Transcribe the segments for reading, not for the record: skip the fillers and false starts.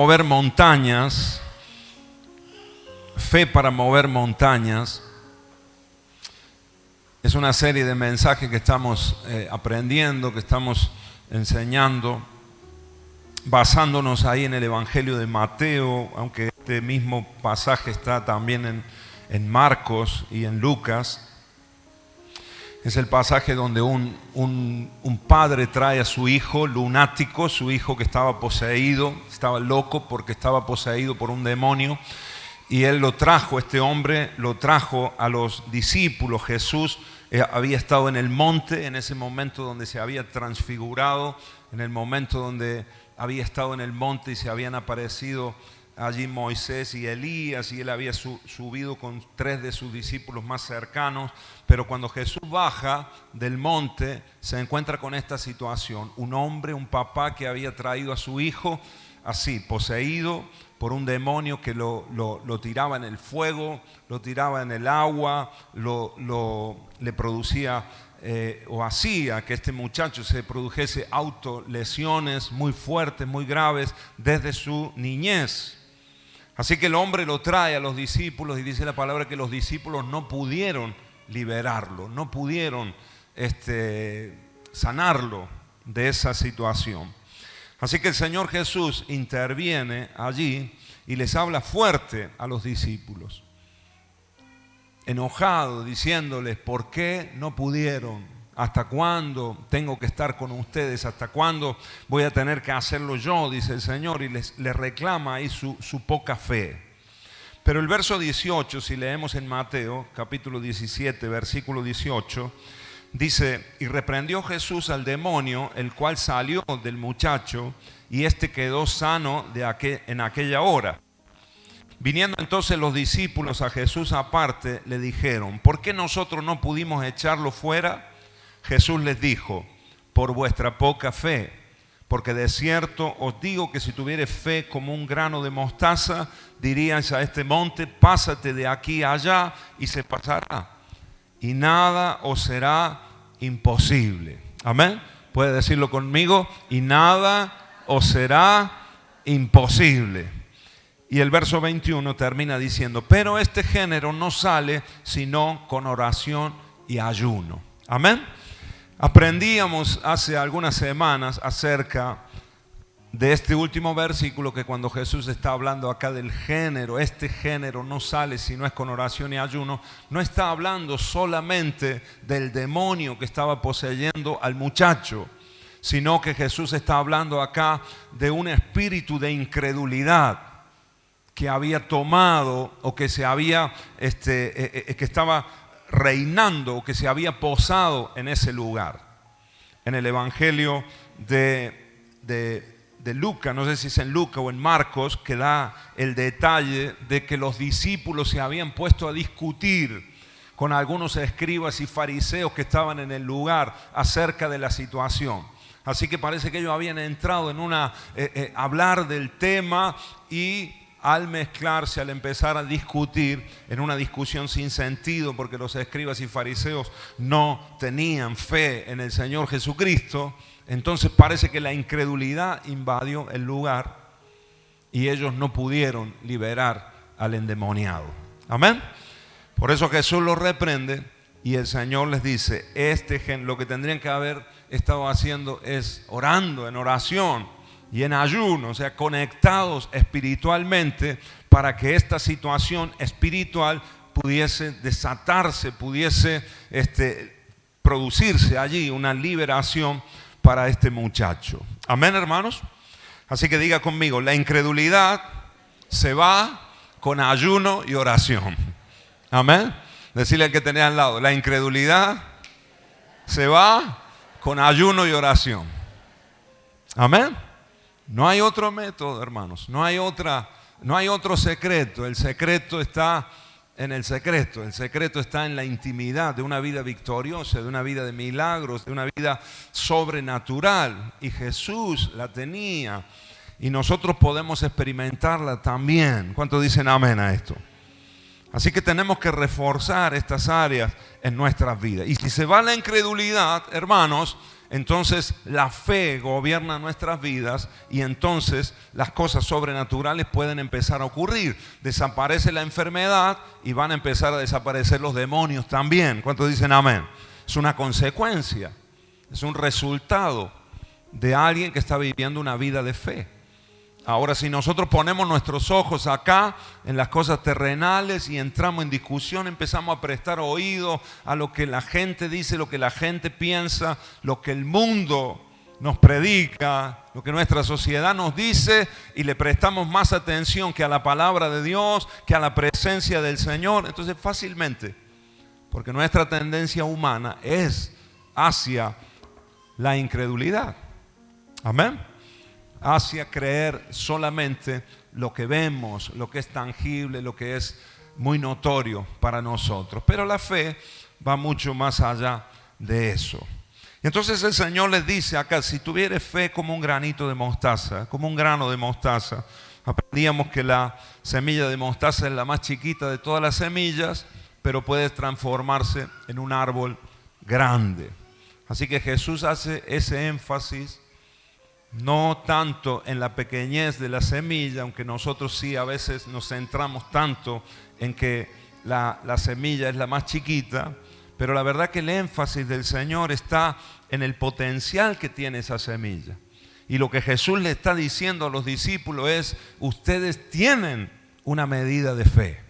Mover montañas, fe para mover montañas. Es una serie de mensajes que estamos aprendiendo, que estamos enseñando, basándonos ahí en el Evangelio de Mateo, aunque este mismo pasaje está también en Marcos y en Lucas. Es el pasaje donde un padre trae a su hijo lunático, su hijo que estaba poseído, estaba loco porque estaba poseído por un demonio. Y él lo trajo, este hombre lo trajo a los discípulos. Jesús había estado en el monte, en ese momento donde se había transfigurado, en el momento donde había estado en el monte y se habían aparecido allí Moisés y Elías, y él había subido con 3 de sus discípulos más cercanos. Pero cuando Jesús baja del monte, se encuentra con esta situación. Un hombre, un papá que había traído a su hijo así, poseído por un demonio que lo tiraba en el fuego, lo tiraba en el agua, le producía o hacía que este muchacho se produjese autolesiones muy fuertes, muy graves desde su niñez. Así que el hombre lo trae a los discípulos y dice la palabra que los discípulos no pudieron liberarlo, no pudieron sanarlo de esa situación. Así que el Señor Jesús interviene allí y les habla fuerte a los discípulos, enojado, diciéndoles: ¿por qué no pudieron? ¿Hasta cuándo tengo que estar con ustedes? ¿Hasta cuándo voy a tener que hacerlo yo? Dice el Señor, y les reclama ahí su poca fe. Pero el verso 18, si leemos en Mateo, capítulo 17, versículo 18, dice: y reprendió Jesús al demonio, el cual salió del muchacho, y éste quedó sano en aquella hora. Viniendo entonces los discípulos a Jesús aparte, le dijeron: ¿por qué nosotros no pudimos echarlo fuera? Jesús les dijo: por vuestra poca fe. Porque de cierto os digo que si tuvieres fe como un grano de mostaza, diríais a este monte: pásate de aquí a allá, y se pasará. Y nada os será imposible. Amén. Puede decirlo conmigo: y nada os será imposible. Y el verso 21 termina diciendo: pero este género no sale sino con oración y ayuno. Amén. Aprendíamos hace algunas semanas acerca de este último versículo, que cuando Jesús está hablando acá del género, este género no sale si no es con oración y ayuno, no está hablando solamente del demonio que estaba poseyendo al muchacho, sino que Jesús está hablando acá de un espíritu de incredulidad que había tomado, o que se había, que estaba reinando, o que se había posado en ese lugar. En el Evangelio de Lucas, no sé si es en Lucas o en Marcos, que da el detalle de que los discípulos se habían puesto a discutir con algunos escribas y fariseos que estaban en el lugar acerca de la situación. Así que parece que ellos habían entrado en hablar del tema, y al mezclarse, al empezar a discutir en una discusión sin sentido, porque los escribas y fariseos no tenían fe en el Señor Jesucristo, entonces parece que la incredulidad invadió el lugar y ellos no pudieron liberar al endemoniado. Amén. Por eso Jesús los reprende y el Señor les dice: lo que tendrían que haber estado haciendo es orando, en oración y en ayuno, o sea, conectados espiritualmente, para que esta situación espiritual pudiese desatarse, pudiese producirse allí una liberación para este muchacho. Amén, hermanos. Así que diga conmigo: la incredulidad se va con ayuno y oración. Amén. Decirle al que tenés al lado: la incredulidad se va con ayuno y oración. Amén. No hay otro método, hermanos. No hay otro secreto. El secreto está en el secreto. El secreto está en la intimidad de una vida victoriosa, de una vida de milagros, de una vida sobrenatural. Y Jesús la tenía, y nosotros podemos experimentarla también. ¿Cuántos dicen amén a esto? Así que tenemos que reforzar estas áreas en nuestras vidas. Y si se va la incredulidad, hermanos, entonces la fe gobierna nuestras vidas y entonces las cosas sobrenaturales pueden empezar a ocurrir. Desaparece la enfermedad y van a empezar a desaparecer los demonios también. ¿Cuántos dicen amén? Es una consecuencia, es un resultado de alguien que está viviendo una vida de fe. Ahora, si nosotros ponemos nuestros ojos acá en las cosas terrenales y entramos en discusión, empezamos a prestar oído a lo que la gente dice, lo que la gente piensa, lo que el mundo nos predica, lo que nuestra sociedad nos dice, y le prestamos más atención que a la palabra de Dios, que a la presencia del Señor, entonces fácilmente, porque nuestra tendencia humana es hacia la incredulidad. Amén. Hacia creer solamente lo que vemos, lo que es tangible, lo que es muy notorio para nosotros. Pero la fe va mucho más allá de eso. Y entonces el Señor les dice acá, si tuvieres fe como un granito de mostaza, como un grano de mostaza. Aprendíamos que la semilla de mostaza es la más chiquita de todas las semillas, pero puede transformarse en un árbol grande. Así que Jesús hace ese énfasis no tanto en la pequeñez de la semilla, aunque nosotros sí a veces nos centramos tanto en que la semilla es la más chiquita, pero la verdad que el énfasis del Señor está en el potencial que tiene esa semilla. Y lo que Jesús le está diciendo a los discípulos es, ustedes tienen una medida de fe.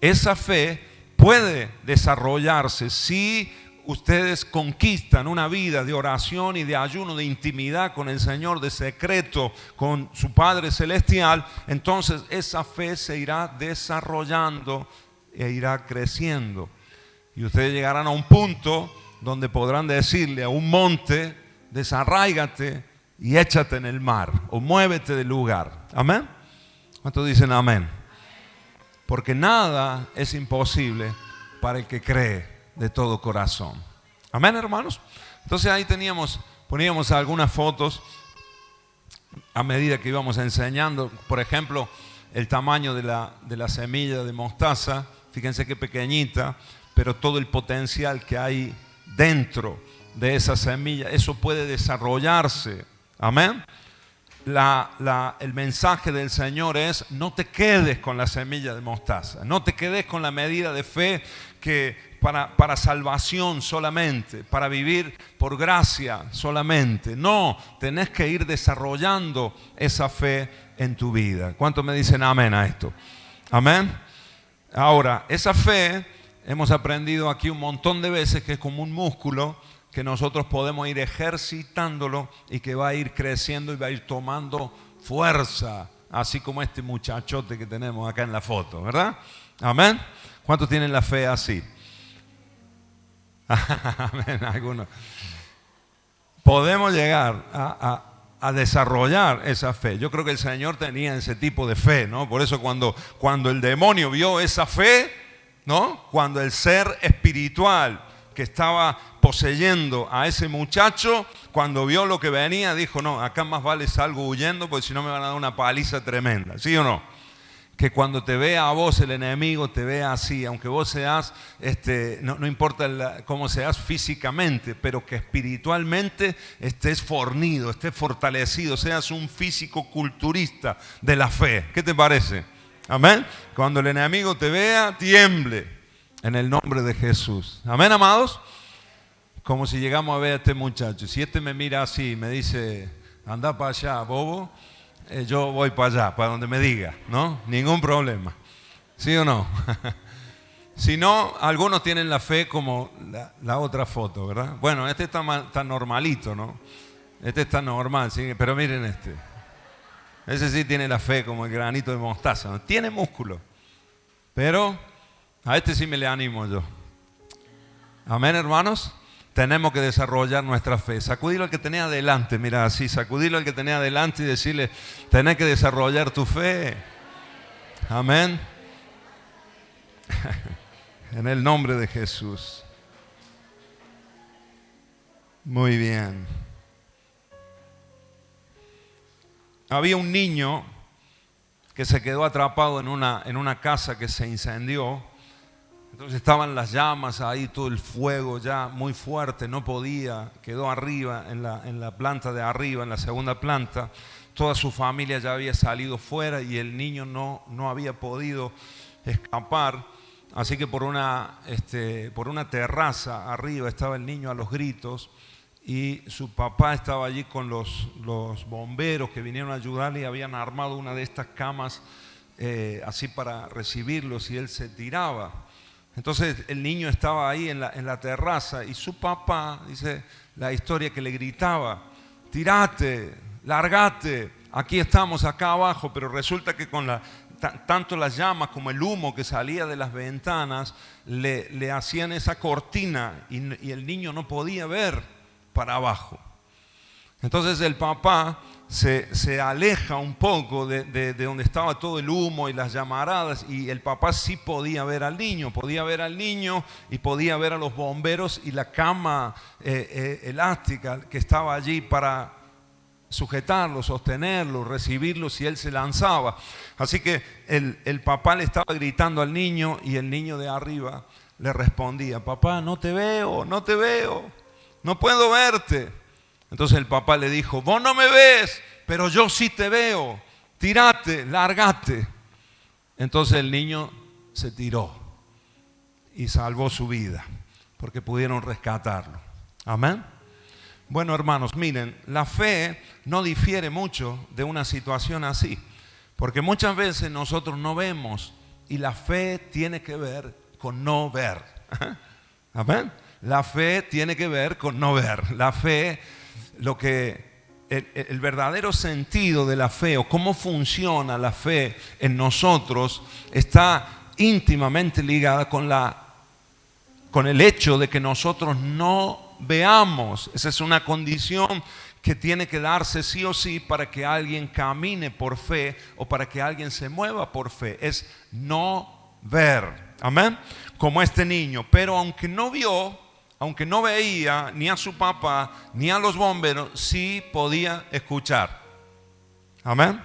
Esa fe puede desarrollarse si ustedes conquistan una vida de oración y de ayuno, de intimidad con el Señor, de secreto con su Padre Celestial. Entonces esa fe se irá desarrollando e irá creciendo. Y ustedes llegarán a un punto donde podrán decirle a un monte, desarráigate y échate en el mar, o muévete del lugar. ¿Amén? ¿Cuántos dicen amén? Porque nada es imposible para el que cree de todo corazón. Amén, hermanos. Entonces ahí poníamos algunas fotos a medida que íbamos enseñando. Por ejemplo, el tamaño de la semilla de mostaza. Fíjense qué pequeñita, pero todo el potencial que hay dentro de esa semilla, eso puede desarrollarse. Amén. El mensaje del Señor es: no te quedes con la semilla de mostaza, no te quedes con la medida de fe que para salvación solamente, para vivir por gracia solamente. No, tenés que ir desarrollando esa fe en tu vida. ¿Cuántos me dicen amén a esto? Amén. Ahora, esa fe hemos aprendido aquí un montón de veces que es como un músculo que nosotros podemos ir ejercitándolo y que va a ir creciendo y va a ir tomando fuerza, así como este muchachote que tenemos acá en la foto, ¿verdad? Amén. ¿Cuántos tienen la fe así? Amén, algunos. Podemos llegar a desarrollar esa fe. Yo creo que el Señor tenía ese tipo de fe, ¿no? Por eso cuando el demonio vio esa fe, ¿no? Cuando el ser espiritual que estaba poseyendo a ese muchacho, cuando vio lo que venía, dijo: no, acá más vale salgo huyendo, porque si no me van a dar una paliza tremenda. ¿Sí o no? Que cuando te vea a vos el enemigo, te vea así, aunque vos seas, no importa cómo seas físicamente, pero que espiritualmente estés fornido, estés fortalecido, seas un físico culturista de la fe. ¿Qué te parece? Amén. Cuando el enemigo te vea, tiemble en el nombre de Jesús. Amén, amados. Como si llegamos a ver a este muchacho. Si este me mira así y me dice: anda para allá, bobo, yo voy para allá, para donde me diga, ¿no? Ningún problema. ¿Sí o no? Si no, algunos tienen la fe como la otra foto, ¿verdad? Bueno, este está normalito, ¿no? Este está normal, ¿sí? Pero miren este. Ese sí tiene la fe como el granito de mostaza, ¿no? Tiene músculo, pero a este sí me le animo yo. Amén, hermanos. Tenemos que desarrollar nuestra fe. Sacudirlo al que tenía adelante, mira así, sacudirlo al que tenía adelante y decirle: tenés que desarrollar tu fe. Amén. En el nombre de Jesús. Muy bien. Había un niño que se quedó atrapado en una casa que se incendió Entonces estaban las llamas ahí, todo el fuego ya muy fuerte, no podía, quedó arriba, en la planta de arriba, en la segunda planta. Toda su familia ya había salido fuera y el niño no había podido escapar. Así que por una terraza arriba estaba el niño a los gritos y su papá estaba allí con los bomberos que vinieron a ayudarle y habían armado una de estas camas así para recibirlos y él se tiraba. Entonces el niño estaba ahí en la terraza y su papá, dice la historia, que le gritaba: tirate, largate, aquí estamos, acá abajo. Pero resulta que con tanto las llamas como el humo que salía de las ventanas le hacían esa cortina y el niño no podía ver para abajo. Entonces el papá se aleja un poco de donde estaba todo el humo y las llamaradas, y el papá sí podía ver al niño y podía ver a los bomberos y la cama elástica que estaba allí para sujetarlo, sostenerlo, recibirlo si él se lanzaba. Así que el papá le estaba gritando al niño y el niño de arriba le respondía: papá, no te veo, no puedo verte. Entonces el papá le dijo: vos no me ves, pero yo sí te veo, tirate, lárgate. Entonces el niño se tiró y salvó su vida porque pudieron rescatarlo. Amén. Bueno, hermanos, miren, la fe no difiere mucho de una situación así, porque muchas veces nosotros no vemos y la fe tiene que ver con no ver. Amén. La fe tiene que ver con no ver. La fe, el verdadero sentido de la fe o cómo funciona la fe en nosotros está íntimamente ligada con el hecho de que nosotros no veamos. Esa es una condición que tiene que darse sí o sí para que alguien camine por fe o para que alguien se mueva por fe. Es no ver. Amén. Como este niño. Pero aunque no vio, aunque no veía ni a su papá ni a los bomberos, sí podía escuchar. Amén.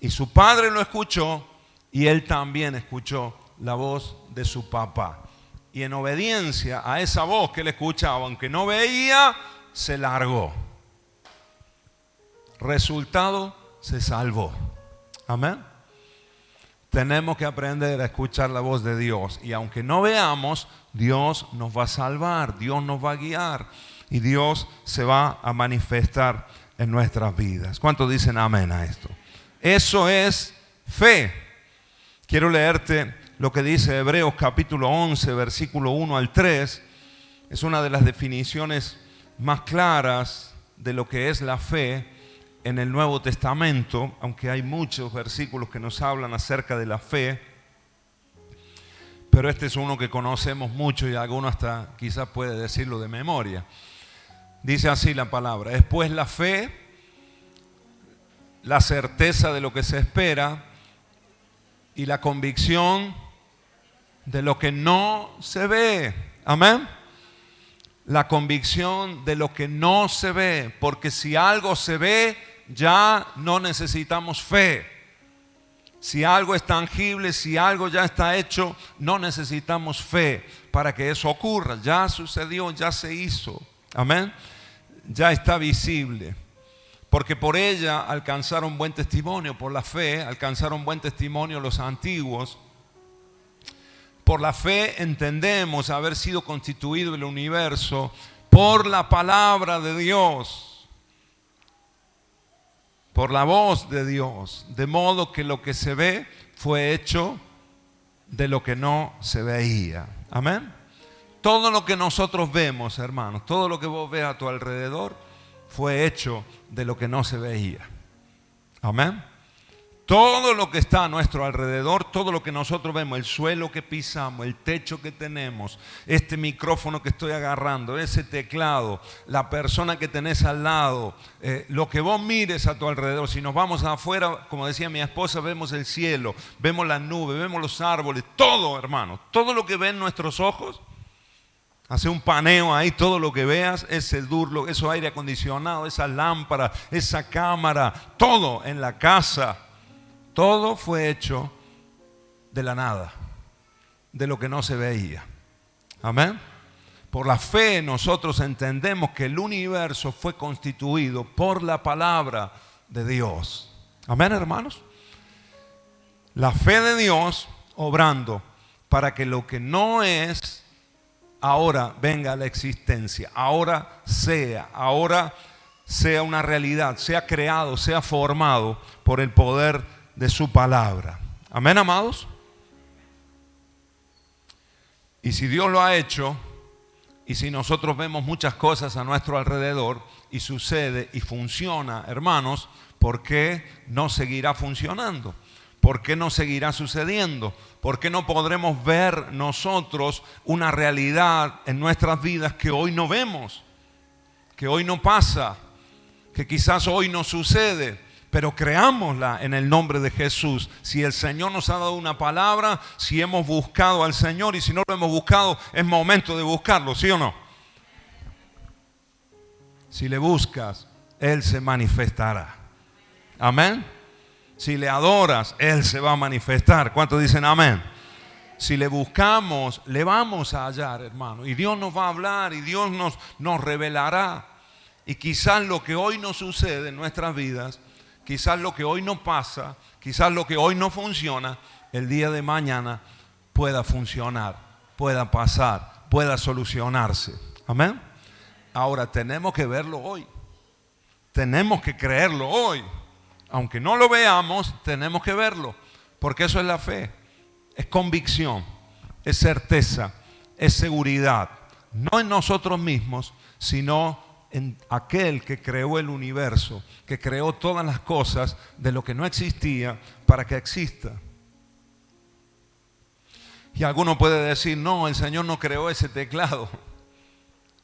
Y su padre lo escuchó y él también escuchó la voz de su papá. Y en obediencia a esa voz que él escuchaba, aunque no veía, se largó. Resultado, se salvó. Amén. Tenemos que aprender a escuchar la voz de Dios. Y aunque no veamos, Dios nos va a salvar, Dios nos va a guiar y Dios se va a manifestar en nuestras vidas. ¿Cuántos dicen amén a esto? Eso es fe. Quiero leerte lo que dice Hebreos capítulo 11, versículo 1 al 3. Es una de las definiciones más claras de lo que es la fe en el Nuevo Testamento, aunque hay muchos versículos que nos hablan acerca de la fe, pero este es uno que conocemos mucho y alguno hasta quizás puede decirlo de memoria. Dice así la palabra: es pues la fe, la certeza de lo que se espera y la convicción de lo que no se ve. Amén. La convicción de lo que no se ve, porque si algo se ve, ya no necesitamos fe. Si algo es tangible, si algo ya está hecho, no necesitamos fe para que eso ocurra. Ya sucedió, ya se hizo. Amén. Ya está visible. Porque por ella alcanzaron buen testimonio, por la fe alcanzaron buen testimonio los antiguos. Por la fe entendemos haber sido constituido el universo por la palabra de Dios, por la voz de Dios, de modo que lo que se ve fue hecho de lo que no se veía. Amén. Todo lo que nosotros vemos, hermanos, todo lo que vos ves a tu alrededor fue hecho de lo que no se veía. Amén. Todo lo que está a nuestro alrededor, todo lo que nosotros vemos, el suelo que pisamos, el techo que tenemos, este micrófono que estoy agarrando, ese teclado, la persona que tenés al lado, lo que vos mires a tu alrededor. Si nos vamos afuera, como decía mi esposa, vemos el cielo, vemos las nubes, vemos los árboles, todo, hermano, todo lo que ven nuestros ojos. Hace un paneo ahí, todo lo que veas, ese durlo, esos aire acondicionado, esa lámpara, esa cámara, todo en la casa. Todo fue hecho de la nada, de lo que no se veía. Amén. Por la fe nosotros entendemos que el universo fue constituido por la palabra de Dios. Amén, hermanos. La fe de Dios obrando para que lo que no es, ahora venga a la existencia, ahora sea una realidad, sea creado, sea formado por el poder de su palabra. Amén, amados. Y si Dios lo ha hecho, y si nosotros vemos muchas cosas a nuestro alrededor y sucede y funciona, hermanos, ¿por qué no seguirá funcionando? ¿Por qué no seguirá sucediendo? ¿Por qué no podremos ver nosotros una realidad en nuestras vidas que hoy no vemos? Que hoy no pasa, que quizás hoy no sucede, pero creámosla en el nombre de Jesús. Si el Señor nos ha dado una palabra, si hemos buscado al Señor, y si no lo hemos buscado, es momento de buscarlo, ¿sí o no? Si le buscas, Él se manifestará. Amén. Si le adoras, Él se va a manifestar. ¿Cuántos dicen amén? Si le buscamos, le vamos a hallar, hermano. Y Dios nos va a hablar y Dios nos revelará. Y quizás lo que hoy no sucede en nuestras vidas, quizás lo que hoy no pasa, quizás lo que hoy no funciona, el día de mañana pueda funcionar, pueda pasar, pueda solucionarse. Amén. Ahora tenemos que verlo hoy. Tenemos que creerlo hoy. Aunque no lo veamos, tenemos que verlo, porque eso es la fe, es convicción, es certeza, es seguridad, no en nosotros mismos, sino en aquel que creó el universo, que creó todas las cosas de lo que no existía para que exista. Y alguno puede decir, no, el Señor no creó ese teclado.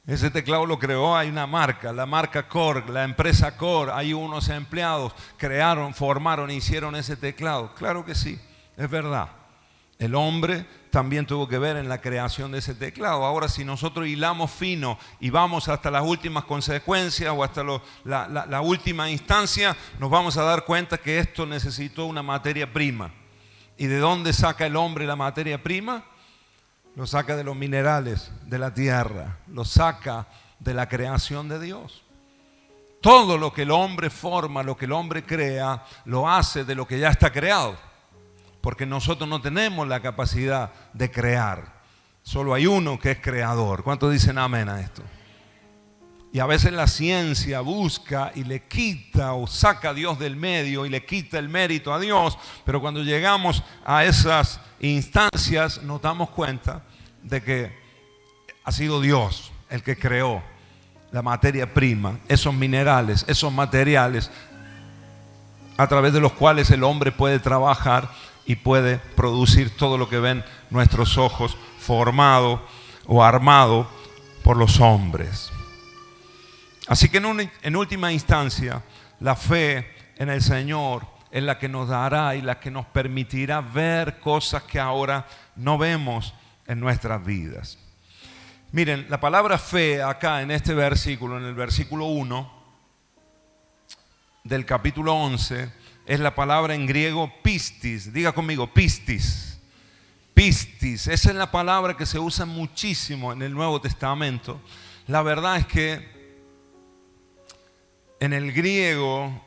Ese teclado lo creó, hay una marca, la marca Korg, la empresa Korg, hay unos empleados, crearon, formaron, hicieron ese teclado. Claro que sí, es verdad. El hombre también tuvo que ver en la creación de ese teclado. Ahora, si nosotros hilamos fino y vamos hasta las últimas consecuencias o hasta la última instancia, nos vamos a dar cuenta que esto necesitó una materia prima. ¿Y de dónde saca el hombre la materia prima? Lo saca de los minerales de la tierra, lo saca de la creación de Dios. Todo lo que el hombre forma, lo que el hombre crea, lo hace de lo que ya está creado. Porque nosotros no tenemos la capacidad de crear. Solo hay uno que es creador. ¿Cuántos dicen amén a esto? Y a veces la ciencia busca y le quita o saca a Dios del medio y le quita el mérito a Dios. Pero cuando llegamos a esas instancias nos damos cuenta de que ha sido Dios el que creó la materia prima, esos minerales, esos materiales a través de los cuales el hombre puede trabajar y puede producir todo lo que ven nuestros ojos, formado o armado por los hombres. Así que en última instancia, la fe en el Señor es la que nos dará y la que nos permitirá ver cosas que ahora no vemos en nuestras vidas. Miren, la palabra fe acá en este versículo, en el versículo 1 del capítulo 11, es la palabra en griego pistis. Diga conmigo, pistis. Pistis, esa es la palabra que se usa muchísimo en el Nuevo Testamento. La verdad es que en el griego,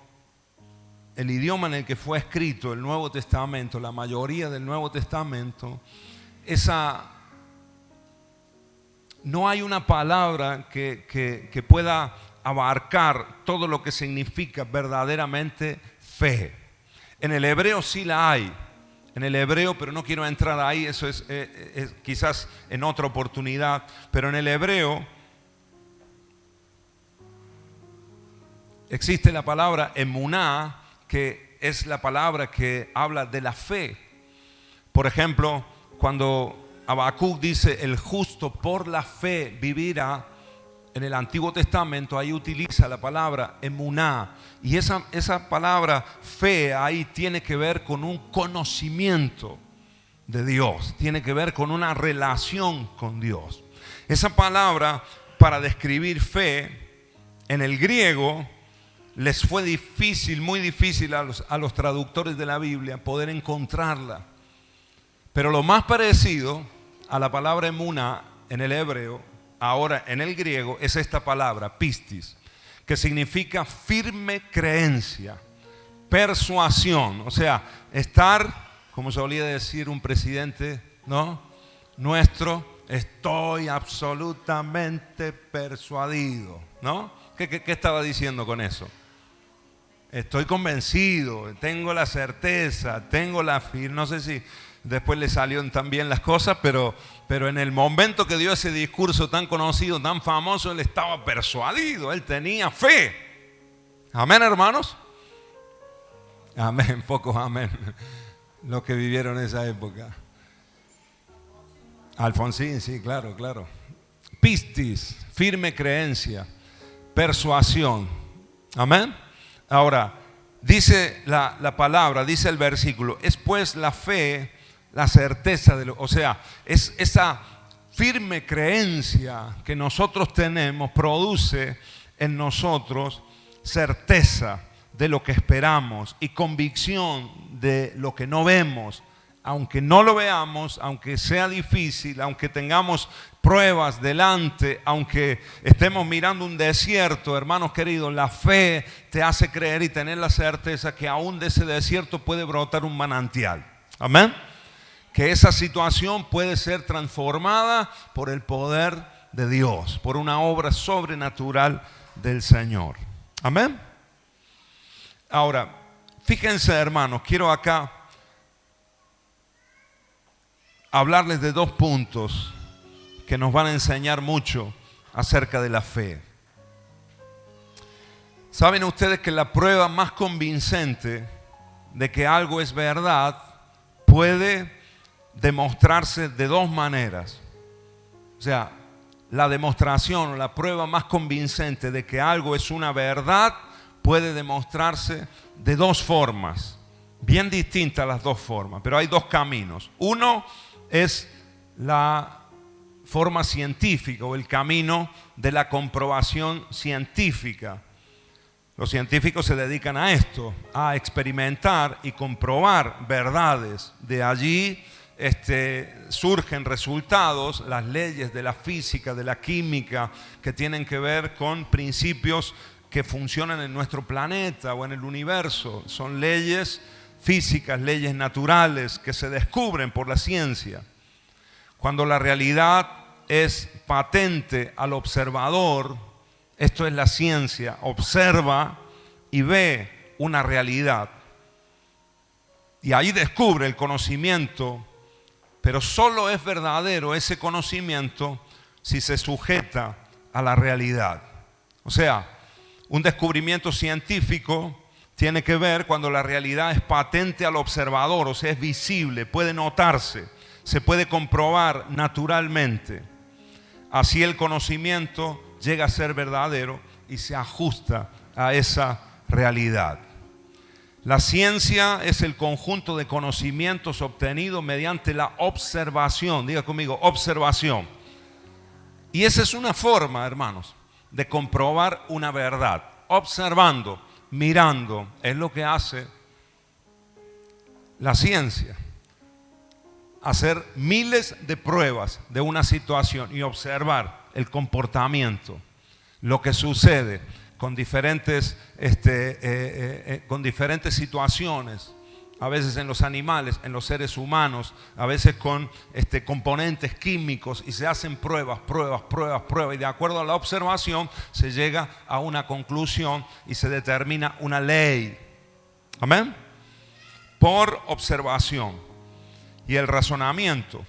el idioma en el que fue escrito el Nuevo Testamento, la mayoría del Nuevo Testamento, no hay una palabra que pueda abarcar todo lo que significa verdaderamente fe. En el hebreo sí la hay, en el hebreo, pero no quiero entrar ahí, eso es quizás en otra oportunidad, pero en el hebreo existe la palabra emuná, que es la palabra que habla de la fe. Por ejemplo, cuando Habacuc dice el justo por la fe vivirá, en el Antiguo Testamento ahí utiliza la palabra emuná, y esa palabra fe ahí tiene que ver con un conocimiento de Dios, tiene que ver con una relación con Dios. Esa palabra para describir fe en el griego les fue difícil, muy difícil a los traductores de la Biblia poder encontrarla. Pero lo más parecido a la palabra emuna en el hebreo, ahora en el griego, es esta palabra, pistis, que significa firme creencia, persuasión. O sea, estar, como solía decir un presidente, ¿no?, nuestro, estoy absolutamente persuadido, ¿no? ¿Qué estaba diciendo con eso? Estoy convencido, tengo la certeza, tengo la firmeza. No sé si después le salieron tan bien las cosas, pero en el momento que dio ese discurso tan conocido, tan famoso, él estaba persuadido, él tenía fe. Amén, hermanos. Amén, pocos amén, los que vivieron esa época. Alfonsín, sí, claro. Pistis, firme creencia, persuasión. Amén. Ahora, dice la palabra, dice el versículo, es pues la fe, la certeza de lo, o sea, es esa firme creencia que nosotros tenemos, produce en nosotros certeza de lo que esperamos y convicción de lo que no vemos. Aunque no lo veamos, aunque sea difícil, aunque tengamos pruebas delante, aunque estemos mirando un desierto, hermanos queridos, la fe te hace creer y tener la certeza que aún de ese desierto puede brotar un manantial. Amén. Que esa situación puede ser transformada por el poder de Dios, por una obra sobrenatural del Señor. Amén. Ahora, fíjense, hermanos, quiero acá hablarles de dos puntos que nos van a enseñar mucho acerca de la fe. ¿Saben ustedes que la prueba más convincente de que algo es verdad puede demostrarse de dos maneras? O sea, la demostración o la prueba más convincente de que algo es una verdad puede demostrarse de dos formas, bien distintas las dos formas, pero hay dos caminos. Uno es la forma científica o el camino de la comprobación científica. Los científicos se dedican a esto, a experimentar y comprobar verdades. De allí surgen resultados, las leyes de la física, de la química, que tienen que ver con principios que funcionan en nuestro planeta o en el universo. Son leyes físicas, leyes naturales que se descubren por la ciencia. Cuando la realidad es patente al observador, esto es la ciencia, observa y ve una realidad. Y ahí descubre el conocimiento, pero solo es verdadero ese conocimiento si se sujeta a la realidad. O sea, un descubrimiento científico tiene que ver cuando la realidad es patente al observador, o sea, es visible, puede notarse, se puede comprobar naturalmente. Así el conocimiento llega a ser verdadero y se ajusta a esa realidad. La ciencia es el conjunto de conocimientos obtenidos mediante la observación. Diga conmigo, observación. Y esa es una forma, hermanos, de comprobar una verdad. Observando, mirando, es lo que hace la ciencia. Hacer miles de pruebas de una situación y observar el comportamiento, lo que sucede con diferentes situaciones, a veces en los animales, en los seres humanos, a veces con componentes químicos, y se hacen pruebas, y de acuerdo a la observación se llega a una conclusión y se determina una ley. Amén. Por observación y el razonamiento,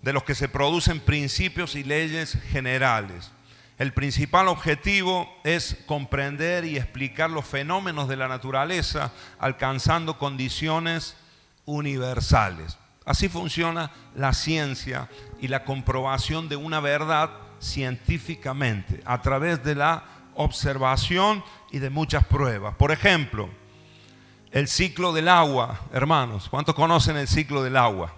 de los que se producen principios y leyes generales. El principal objetivo es comprender y explicar los fenómenos de la naturaleza, alcanzando condiciones universales. Así funciona la ciencia y la comprobación de una verdad científicamente, a través de la observación y de muchas pruebas. Por ejemplo, el ciclo del agua, hermanos. ¿Cuántos conocen el ciclo del agua?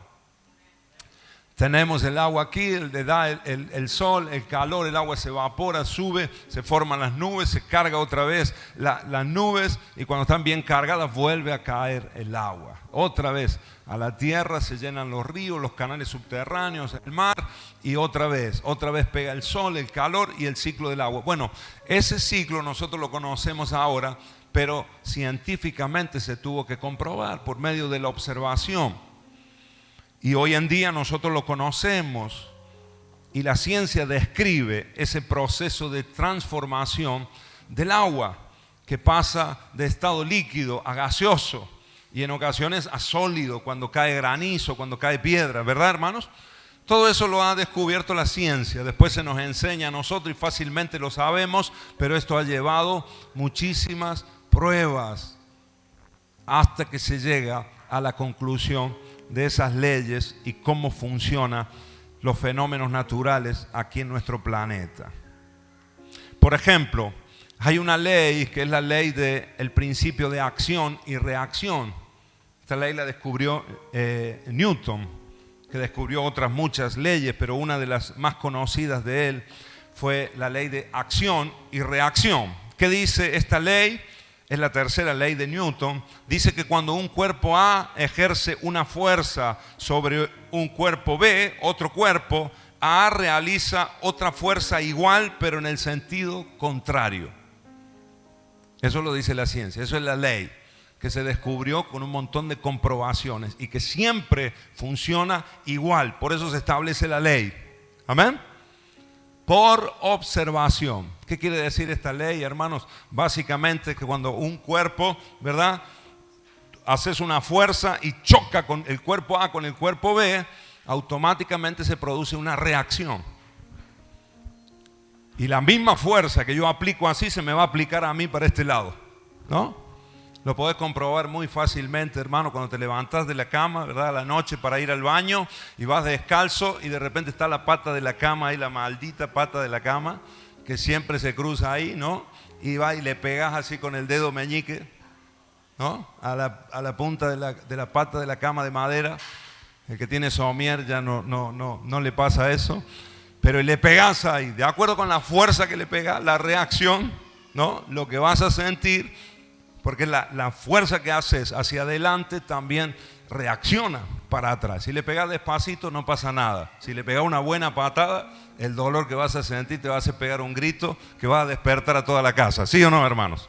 Tenemos el agua aquí, le da el sol, el calor, el agua se evapora, sube, se forman las nubes, se carga otra vez las nubes y cuando están bien cargadas vuelve a caer el agua. Otra vez a la tierra se llenan los ríos, los canales subterráneos, el mar y otra vez pega el sol, el calor y el ciclo del agua. Bueno, ese ciclo nosotros lo conocemos ahora, pero científicamente se tuvo que comprobar por medio de la observación. Y hoy en día nosotros lo conocemos y la ciencia describe ese proceso de transformación del agua que pasa de estado líquido a gaseoso y en ocasiones a sólido cuando cae granizo, cuando cae piedra, ¿verdad, hermanos? Todo eso lo ha descubierto la ciencia, después se nos enseña a nosotros y fácilmente lo sabemos, pero esto ha llevado muchísimas pruebas hasta que se llega a la conclusión de esas leyes y cómo funcionan los fenómenos naturales aquí en nuestro planeta. Por ejemplo, hay una ley que es la ley del principio de acción y reacción. Esta ley la descubrió Newton, que descubrió otras muchas leyes, pero una de las más conocidas de él fue la ley de acción y reacción. ¿Qué dice esta ley? Es la tercera ley de Newton. Dice que cuando un cuerpo A ejerce una fuerza sobre un cuerpo B, otro cuerpo, A realiza otra fuerza igual, pero en el sentido contrario. Eso lo dice la ciencia, eso es la ley que se descubrió con un montón de comprobaciones y que siempre funciona igual. Por eso se establece la ley. Amén. Por observación. ¿Qué quiere decir esta ley, hermanos? Básicamente que cuando un cuerpo, ¿verdad?, haces una fuerza y choca con el cuerpo A con el cuerpo B, automáticamente se produce una reacción. Y la misma fuerza que yo aplico así se me va a aplicar a mí para este lado, ¿no? Lo podés comprobar muy fácilmente, hermano, cuando te levantás de la cama, ¿verdad?, a la noche para ir al baño y vas descalzo y de repente está la pata de la cama ahí, la maldita pata de la cama, que siempre se cruza ahí, ¿no? Y va y le pegas así con el dedo meñique, ¿no?, a la punta de la pata de la cama de madera. El que tiene somier ya no le pasa eso, pero le pegas ahí, de acuerdo con la fuerza que le pegas, la reacción, ¿no?, lo que vas a sentir. Porque la fuerza que haces hacia adelante también reacciona para atrás. Si le pegas despacito no pasa nada. Si le pegas una buena patada, el dolor que vas a sentir te va a hacer pegar un grito que va a despertar a toda la casa. ¿Sí o no, hermanos?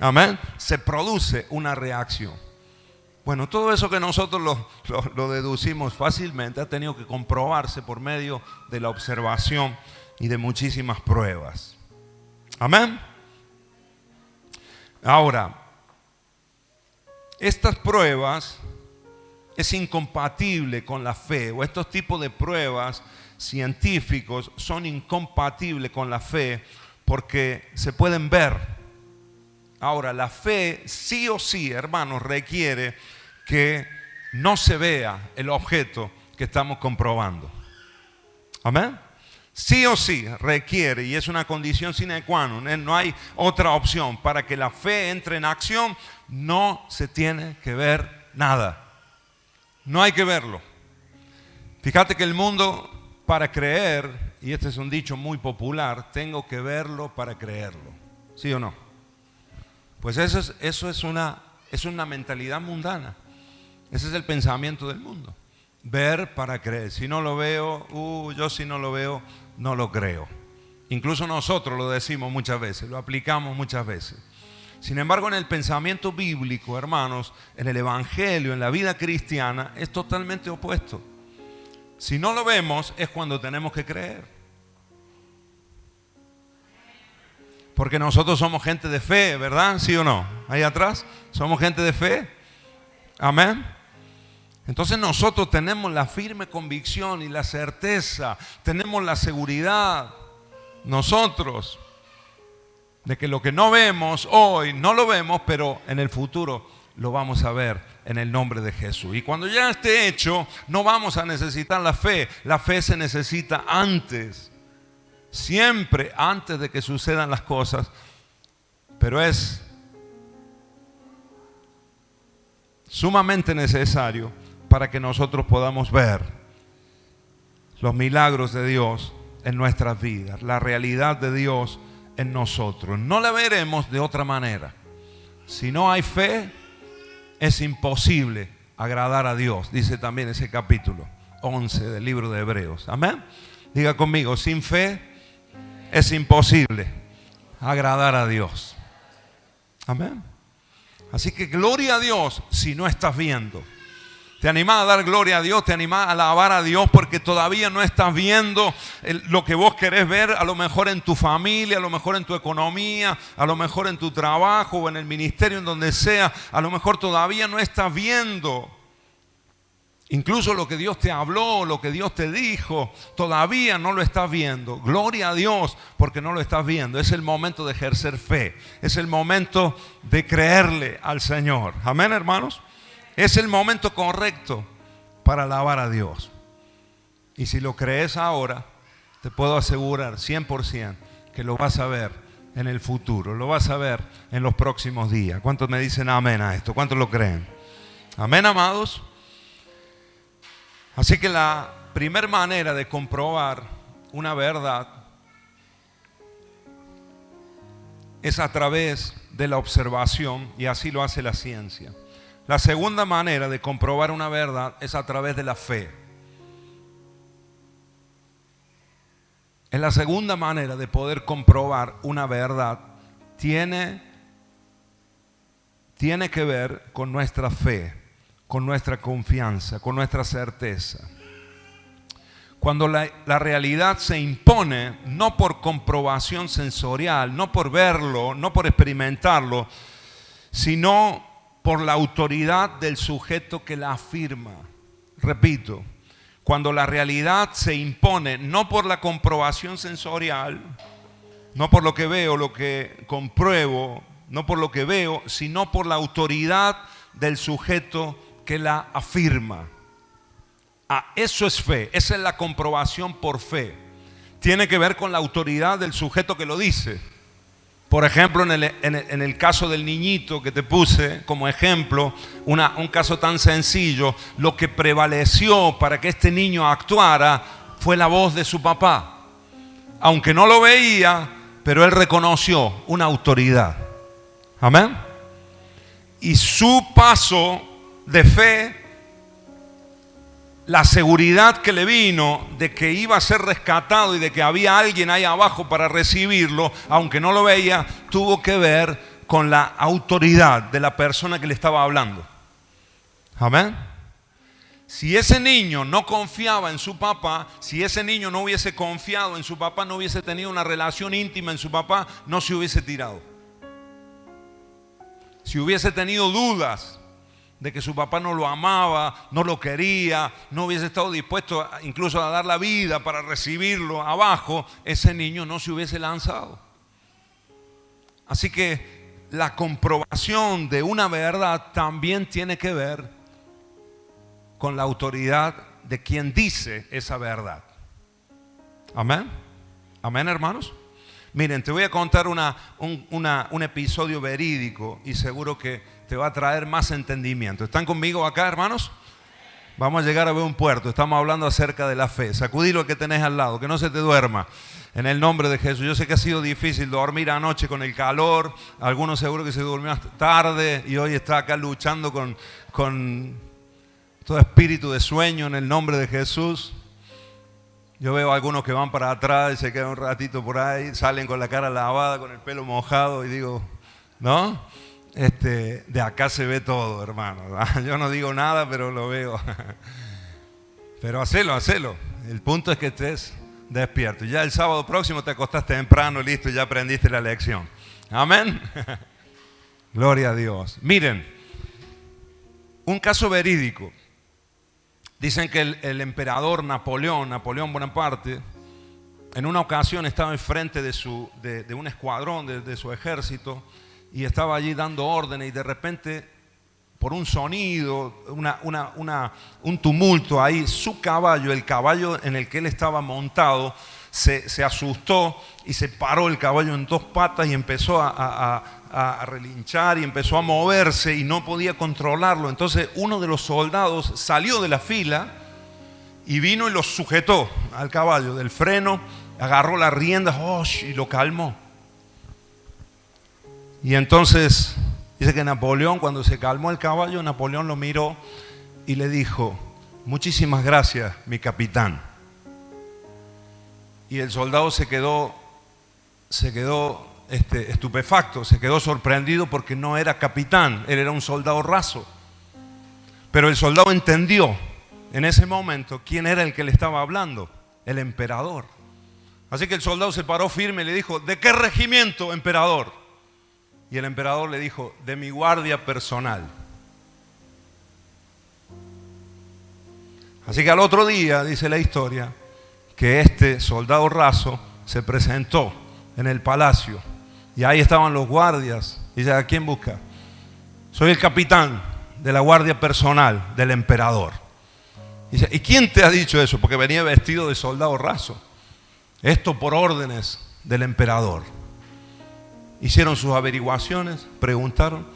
Amén. Se produce una reacción. Bueno, todo eso que nosotros lo deducimos fácilmente ha tenido que comprobarse por medio de la observación y de muchísimas pruebas. Amén. Ahora, estas pruebas es incompatible con la fe, o estos tipos de pruebas científicos son incompatibles con la fe porque se pueden ver. Ahora, la fe sí o sí, hermanos, requiere que no se vea el objeto que estamos comprobando. Amén. Sí o sí requiere, y es una condición sine qua non, no hay otra opción. Para que la fe entre en acción, no se tiene que ver nada. No hay que verlo. Fíjate que el mundo, para creer, y este es un dicho muy popular, tengo que verlo para creerlo. ¿Sí o no? Pues eso es una mentalidad mundana. Ese es el pensamiento del mundo. Ver para creer. Si no lo veo, yo si no lo veo, no lo creo. Incluso nosotros lo decimos muchas veces, lo aplicamos muchas veces. Sin embargo, en el pensamiento bíblico, hermanos, en el evangelio, en la vida cristiana, es totalmente opuesto. Si no lo vemos, es cuando tenemos que creer. Porque nosotros somos gente de fe, ¿verdad? ¿Sí o no? Ahí atrás, somos gente de fe. Amén. Entonces nosotros tenemos la firme convicción y la certeza, tenemos la seguridad nosotros de que lo que no vemos hoy, no lo vemos, pero en el futuro lo vamos a ver en el nombre de Jesús. Y cuando ya esté hecho, no vamos a necesitar la fe se necesita antes, siempre antes de que sucedan las cosas, pero es sumamente necesario para que nosotros podamos ver los milagros de Dios en nuestras vidas, la realidad de Dios en nosotros. No la veremos de otra manera. Si no hay fe, es imposible agradar a Dios, dice también ese capítulo 11 del libro de Hebreos. Amén. Diga conmigo, sin fe es imposible agradar a Dios. Amén. Así que gloria a Dios si no estás viendo. Te animás a dar gloria a Dios, te animás a alabar a Dios porque todavía no estás viendo lo que vos querés ver, a lo mejor en tu familia, a lo mejor en tu economía, a lo mejor en tu trabajo o en el ministerio, en donde sea. A lo mejor todavía no estás viendo incluso lo que Dios te habló, lo que Dios te dijo, todavía no lo estás viendo. Gloria a Dios porque no lo estás viendo. Es el momento de ejercer fe, es el momento de creerle al Señor. Amén, hermanos. Es el momento correcto para alabar a Dios. Y si lo crees ahora, te puedo asegurar 100% que lo vas a ver en el futuro, lo vas a ver en los próximos días. ¿Cuántos me dicen amén a esto? ¿Cuántos lo creen? Amén, amados. Así que la primera manera de comprobar una verdad es a través de la observación, y así lo hace la ciencia. La segunda manera de comprobar una verdad es a través de la fe. Es la segunda manera de poder comprobar una verdad. Tiene que ver con nuestra fe, con nuestra confianza, con nuestra certeza. Cuando la realidad se impone, no por comprobación sensorial, no por verlo, no por experimentarlo, sino por la autoridad del sujeto que la afirma. Repito, cuando la realidad se impone no por la comprobación sensorial, no por lo que veo, lo que compruebo, no por lo que veo, sino por la autoridad del sujeto que la afirma. Eso es fe, esa es la comprobación por fe. Tiene que ver con la autoridad del sujeto que lo dice. Por ejemplo, en el caso del niñito que te puse como ejemplo, un caso tan sencillo, lo que prevaleció para que este niño actuara fue la voz de su papá. Aunque no lo veía, pero él reconoció una autoridad. Amén. Y su paso de fe, la seguridad que le vino de que iba a ser rescatado y de que había alguien ahí abajo para recibirlo, aunque no lo veía, tuvo que ver con la autoridad de la persona que le estaba hablando. Amén. Si ese niño no confiaba en su papá, si ese niño no hubiese confiado en su papá, no hubiese tenido una relación íntima en su papá, no se hubiese tirado. Si hubiese tenido dudas de que su papá no lo amaba, no lo quería, no hubiese estado dispuesto incluso a dar la vida para recibirlo abajo, ese niño no se hubiese lanzado. Así que la comprobación de una verdad también tiene que ver con la autoridad de quien dice esa verdad. Amén. Amén, hermanos. Miren, te voy a contar un episodio verídico y seguro que te va a traer más entendimiento. ¿Están conmigo acá, hermanos? Vamos a llegar a ver un puerto. Estamos hablando acerca de la fe. Sacudí lo que tenés al lado, que no se te duerma. En el nombre de Jesús. Yo sé que ha sido difícil dormir anoche con el calor. Algunos seguro que se durmió hasta tarde y hoy está acá luchando con todo espíritu de sueño en el nombre de Jesús. Yo veo a algunos que van para atrás y se quedan un ratito por ahí, salen con la cara lavada, con el pelo mojado y digo, ¿no? De acá se ve todo, hermano. Yo no digo nada, pero lo veo. Pero hacelo. El punto es que estés despierto. Ya el sábado próximo te acostaste temprano, listo, ya aprendiste la lección. Amén. Gloria a Dios. Miren, un caso verídico. Dicen que el emperador Napoleón Bonaparte, en una ocasión estaba enfrente de un escuadrón de su ejército y estaba allí dando órdenes y de repente, por un sonido, un tumulto ahí, su caballo, el caballo en el que él estaba montado, se asustó y se paró el caballo en dos patas y empezó a relinchar y empezó a moverse y no podía controlarlo. Entonces uno de los soldados salió de la fila Y vino y lo sujetó al caballo del freno, agarró la rienda y lo calmó. Y entonces dice que Napoleón, cuando se calmó el caballo, Napoleón lo miró y le dijo: muchísimas gracias, mi capitán. Y el soldado se quedó estupefacto, se quedó sorprendido porque no era capitán, él era un soldado raso. Pero el soldado entendió en ese momento quién era el que le estaba hablando: el emperador. Así que el soldado se paró firme y le dijo: ¿de qué regimiento, emperador? Y el emperador le dijo: de mi guardia personal. Así que al otro día, dice la historia, que este soldado raso se presentó en el palacio y ahí estaban los guardias. Y dice: ¿a quién busca? Soy el capitán de la guardia personal del emperador. Y dice: ¿y quién te ha dicho eso? Porque venía vestido de soldado raso. Esto por órdenes del emperador. Hicieron sus averiguaciones, preguntaron,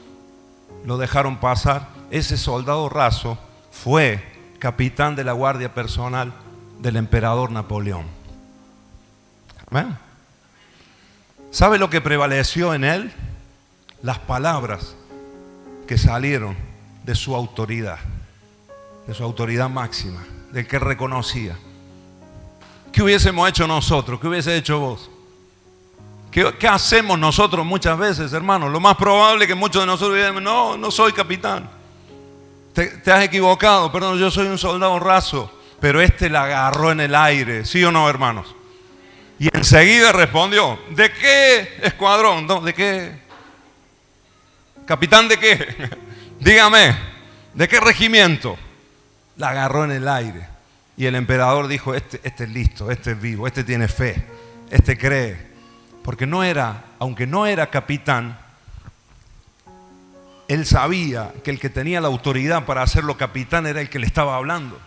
lo dejaron pasar. Ese soldado raso fue capitán de la guardia personal del emperador Napoleón. ¿Amén? ¿Sabe lo que prevaleció en él? Las palabras que salieron de su autoridad máxima, del que reconocía. ¿Qué hubiésemos hecho nosotros? ¿Qué hubiese hecho vos? ¿Qué hacemos nosotros muchas veces, hermanos? Lo más probable es que muchos de nosotros digamos: no soy capitán. Te has equivocado, perdón, yo soy un soldado raso. Pero este la agarró en el aire, ¿sí o no, hermanos? Y enseguida respondió: ¿de qué escuadrón? ¿De qué? ¿Capitán de qué? Dígame, ¿de qué regimiento? La agarró en el aire. Y el emperador dijo: este es listo, este es vivo, este tiene fe, este cree. Porque aunque no era capitán, él sabía que el que tenía la autoridad para hacerlo capitán era el que le estaba hablando.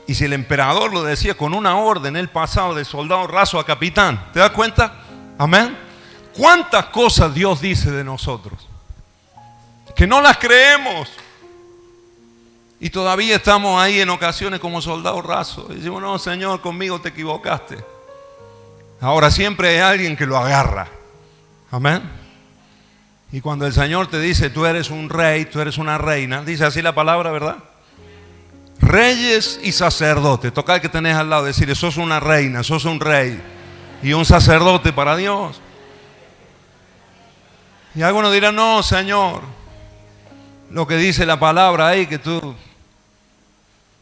Y si el emperador lo decía con una orden, él pasaba de soldado raso a capitán. ¿Te das cuenta? Amén. ¿Cuántas cosas Dios dice de nosotros que no las creemos? Y todavía estamos ahí en ocasiones como soldados rasos. Y decimos: no, Señor, conmigo te equivocaste. Ahora siempre hay alguien que lo agarra. Amén. Y cuando el Señor te dice: tú eres un rey, tú eres una reina, dice así la palabra, ¿verdad? Reyes y sacerdotes. Toca al que tenés al lado, decirle: sos una reina, sos un rey y un sacerdote para Dios. Y algunos dirán: no, Señor, lo que dice la palabra ahí, que tú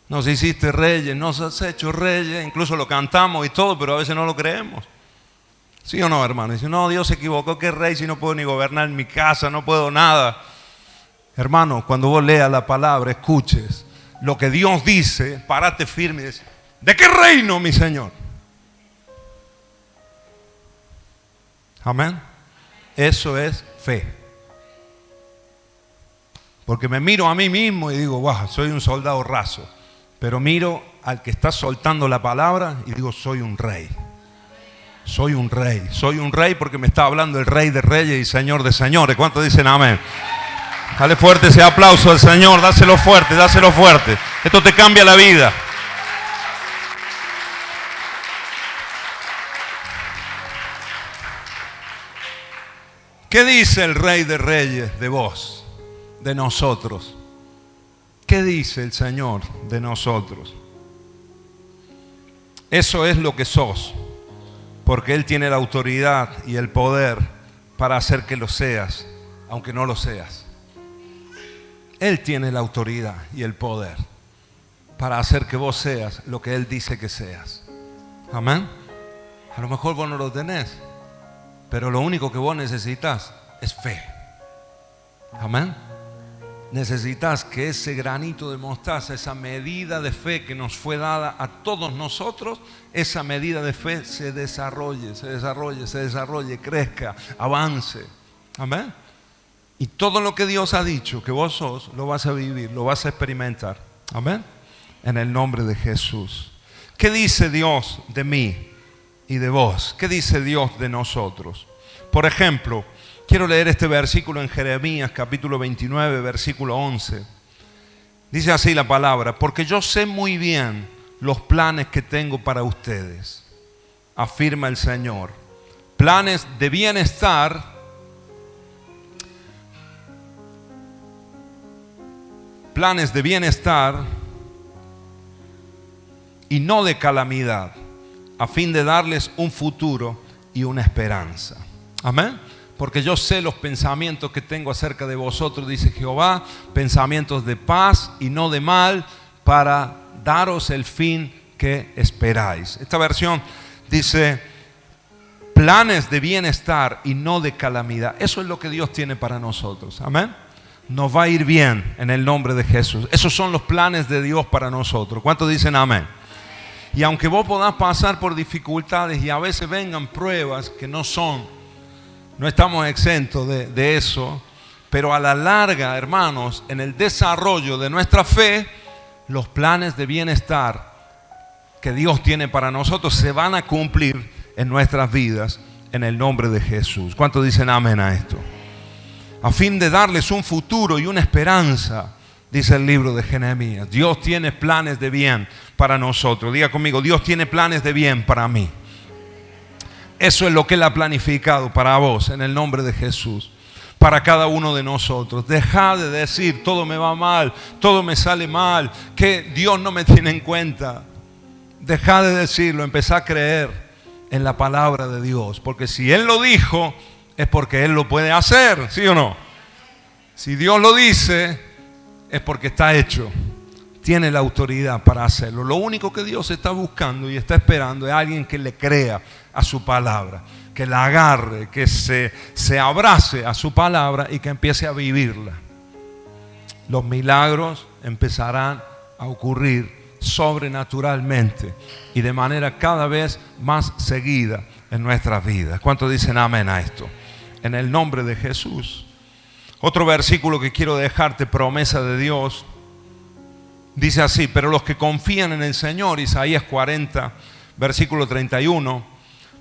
nos hiciste reyes, nos has hecho reyes, incluso lo cantamos y todo, pero a veces no lo creemos. ¿Sí o no, hermano? Dice: no, Dios se equivocó, ¿qué rey si no puedo ni gobernar mi casa, no puedo nada? Hermano, cuando vos leas la palabra, escuches lo que Dios dice, párate firme y dice: ¿de qué reino, mi Señor? Amén. Eso es fe. Porque me miro a mí mismo y digo: wow, soy un soldado raso. Pero miro al que está soltando la palabra y digo: soy un rey. Soy un rey. Soy un rey porque me está hablando el Rey de Reyes y Señor de Señores. ¿Cuántos dicen amén? Dale fuerte ese aplauso al Señor. Dáselo fuerte, dáselo fuerte. Esto te cambia la vida. ¿Qué dice el Rey de Reyes de vos, de nosotros? ¿Qué dice el Señor de nosotros? Eso es lo que sos, porque Él tiene la autoridad y el poder para hacer que lo seas, aunque no lo seas. Él tiene la autoridad y el poder para hacer que vos seas lo que Él dice que seas. Amén. A lo mejor vos no lo tenés, pero lo único que vos necesitas es fe. Amén. Necesitas que ese granito de mostaza, esa medida de fe que nos fue dada a todos nosotros, esa medida de fe se desarrolle, crezca, avance. Amén. Y todo lo que Dios ha dicho que vos sos, lo vas a vivir, lo vas a experimentar. Amén. En el nombre de Jesús. ¿Qué dice Dios de mí y de vos? ¿Qué dice Dios de nosotros? Por ejemplo, quiero leer este versículo en Jeremías capítulo 29, versículo 11. Dice así la palabra: porque yo sé muy bien los planes que tengo para ustedes, afirma el Señor. Planes de bienestar, y no de calamidad, a fin de darles un futuro y una esperanza. Amén. Porque yo sé los pensamientos que tengo acerca de vosotros, dice Jehová, pensamientos de paz y no de mal, para daros el fin que esperáis. Esta versión dice planes de bienestar y no de calamidad. Eso es lo que Dios tiene para nosotros. Amén. Nos va a ir bien en el nombre de Jesús. Esos son los planes de Dios para nosotros. ¿Cuántos dicen amén? Y aunque vos podás pasar por dificultades y a veces vengan pruebas que no estamos exentos de eso, pero a la larga, hermanos, en el desarrollo de nuestra fe, los planes de bienestar que Dios tiene para nosotros se van a cumplir en nuestras vidas en el nombre de Jesús. ¿Cuántos dicen amén a esto? A fin de darles un futuro y una esperanza, dice el libro de Jeremías. Dios tiene planes de bien para nosotros. Diga conmigo: Dios tiene planes de bien para mí. Eso es lo que Él ha planificado para vos en el nombre de Jesús, para cada uno de nosotros. Deja de decir todo me va mal, todo me sale mal, que Dios no me tiene en cuenta. Deja de decirlo, empezá a creer en la palabra de Dios, porque si Él lo dijo es porque Él lo puede hacer, ¿sí o no? Si Dios lo dice es porque está hecho. Tiene la autoridad para hacerlo. Lo único que Dios está buscando y está esperando es alguien que le crea a su palabra, que la agarre, que se abrace a su palabra y que empiece a vivirla. Los milagros empezarán a ocurrir sobrenaturalmente y de manera cada vez más seguida en nuestras vidas. ¿Cuántos dicen amén a esto? En el nombre de Jesús. Otro versículo que quiero dejarte, promesa de Dios. Dice así: pero los que confían en el Señor, Isaías 40, versículo 31,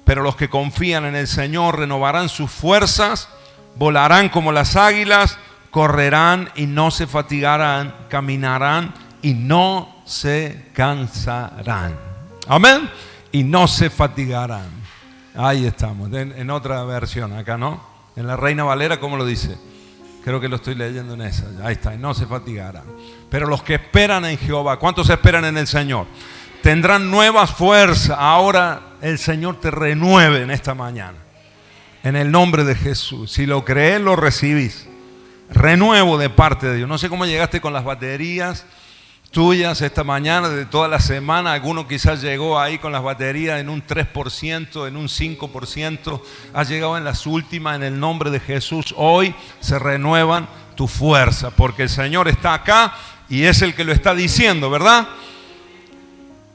pero los que confían en el Señor renovarán sus fuerzas, volarán como las águilas, correrán y no se fatigarán, caminarán y no se cansarán. Amén. Y no se fatigarán. Ahí estamos, en otra versión acá, ¿no? En la Reina Valera, ¿cómo lo dice? Creo que lo estoy leyendo en esa. Ahí está, y no se fatigarán. Pero los que esperan en Jehová, ¿cuántos esperan en el Señor? Tendrán nuevas fuerzas. Ahora el Señor te renueve en esta mañana. En el nombre de Jesús. Si lo crees, lo recibís. Renuevo de parte de Dios. No sé cómo llegaste con las baterías tuyas esta mañana, de toda la semana. Alguno quizás llegó ahí con las baterías en un 3%, en un 5%. Has llegado en las últimas. En el nombre de Jesús, hoy se renuevan tu fuerza, porque el Señor está acá y es el que lo está diciendo, ¿verdad?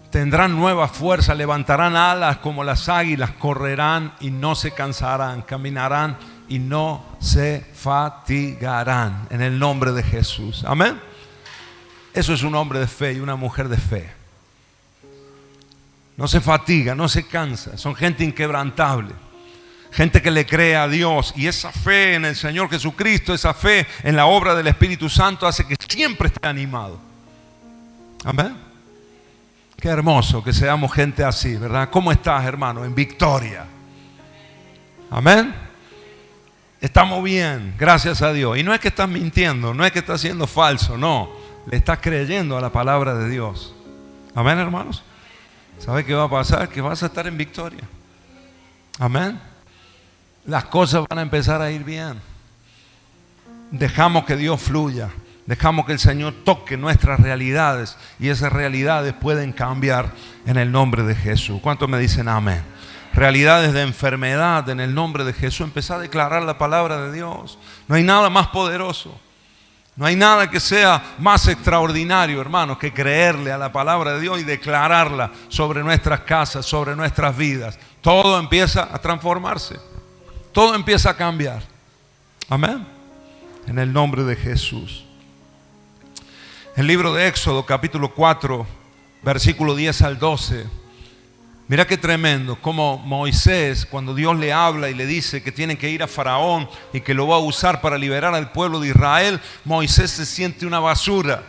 Tendrán nueva fuerza, levantarán alas como las águilas, correrán y no se cansarán, caminarán y no se fatigarán, en el nombre de Jesús. Amén. Eso es un hombre de fe y una mujer de fe. No se fatiga, no se cansa, son gente inquebrantable. Gente que le cree a Dios, y esa fe en el Señor Jesucristo, esa fe en la obra del Espíritu Santo hace que siempre esté animado. Amén. Qué hermoso que seamos gente así, ¿verdad? ¿Cómo estás, hermano? En victoria. Amén. Estamos bien, gracias a Dios. Y no es que estás mintiendo, no es que estás siendo falso, no. Le estás creyendo a la palabra de Dios. Amén, hermanos. ¿Sabe qué va a pasar? Que vas a estar en victoria. Amén. Las cosas van a empezar a ir bien. Dejamos que Dios fluya. Dejamos que el Señor toque nuestras realidades. Y esas realidades pueden cambiar en el nombre de Jesús. ¿Cuántos me dicen amén? Realidades de enfermedad en el nombre de Jesús. Empezá a declarar la palabra de Dios. No hay nada más poderoso. No hay nada que sea más extraordinario, hermanos, que creerle a la palabra de Dios y declararla sobre nuestras casas, sobre nuestras vidas. Todo empieza a transformarse. Todo empieza a cambiar. Amén. En el nombre de Jesús. El libro de Éxodo, capítulo 4, versículo 10 al 12. Mira qué tremendo, como Moisés, cuando Dios le habla y le dice que tiene que ir a Faraón y que lo va a usar para liberar al pueblo de Israel, Moisés se siente una basura.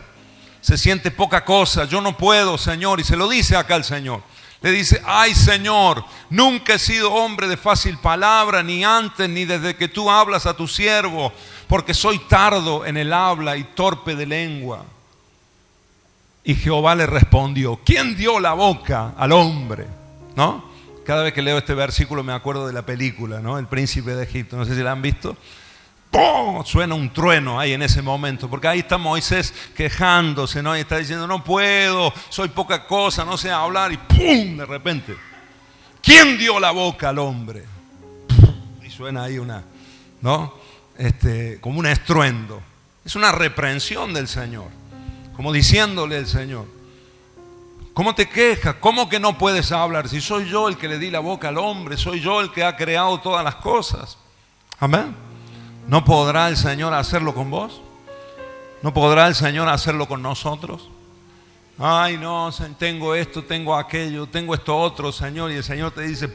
se siente poca cosa. Yo no puedo, Señor. Y se lo dice acá al Señor. Le dice, ay Señor, nunca he sido hombre de fácil palabra, ni antes ni desde que tú hablas a tu siervo, porque soy tardo en el habla y torpe de lengua. Y Jehová le respondió, ¿quién dio la boca al hombre? ¿No? Cada vez que leo este versículo me acuerdo de la película, ¿no? El príncipe de Egipto, no sé si la han visto. ¡Pum! Suena un trueno ahí en ese momento, porque ahí está Moisés quejándose, ¿no? Y está diciendo, no puedo, soy poca cosa, no sé hablar, y ¡pum! De repente, ¿quién dio la boca al hombre? Y suena ahí ¿no? Como un estruendo. Es una reprensión del Señor, como diciéndole al Señor, ¿cómo te quejas? ¿Cómo que no puedes hablar? Si soy yo el que le di la boca al hombre, soy yo el que ha creado todas las cosas. Amén. ¿No podrá el Señor hacerlo con vos? ¿No podrá el Señor hacerlo con nosotros? Ay, no, tengo esto, tengo aquello, tengo esto otro, Señor. Y el Señor te dice,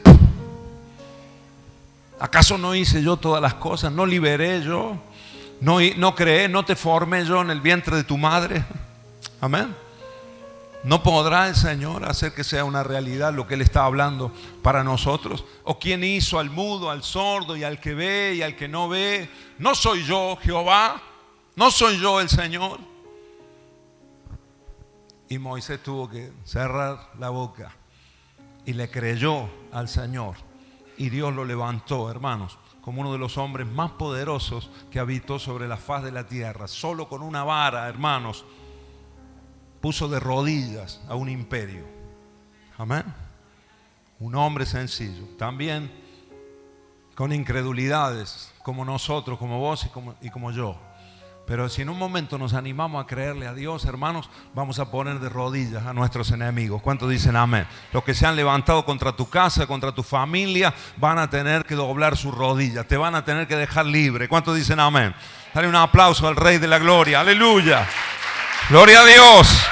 ¿acaso no hice yo todas las cosas? ¿No liberé yo? ¿No creé? ¿No te formé yo en el vientre de tu madre? Amén. ¿No podrá el Señor hacer que sea una realidad lo que Él está hablando para nosotros? ¿O quién hizo al mudo, al sordo y al que ve y al que no ve? ¿No soy yo Jehová? ¿No soy yo el Señor? Y Moisés tuvo que cerrar la boca y le creyó al Señor. Y Dios lo levantó, hermanos, como uno de los hombres más poderosos que habitó sobre la faz de la tierra. Solo con una vara, hermanos, puso de rodillas a un imperio. Amén. Un hombre sencillo, también con incredulidades, como nosotros, como vos y como yo. Pero si en un momento nos animamos a creerle a Dios, hermanos, vamos a poner de rodillas a nuestros enemigos. ¿Cuántos dicen amén? Los que se han levantado contra tu casa, contra tu familia, van a tener que doblar sus rodillas, te van a tener que dejar libre. ¿Cuántos dicen amén? Dale un aplauso al Rey de la Gloria. Aleluya. Gloria a Dios.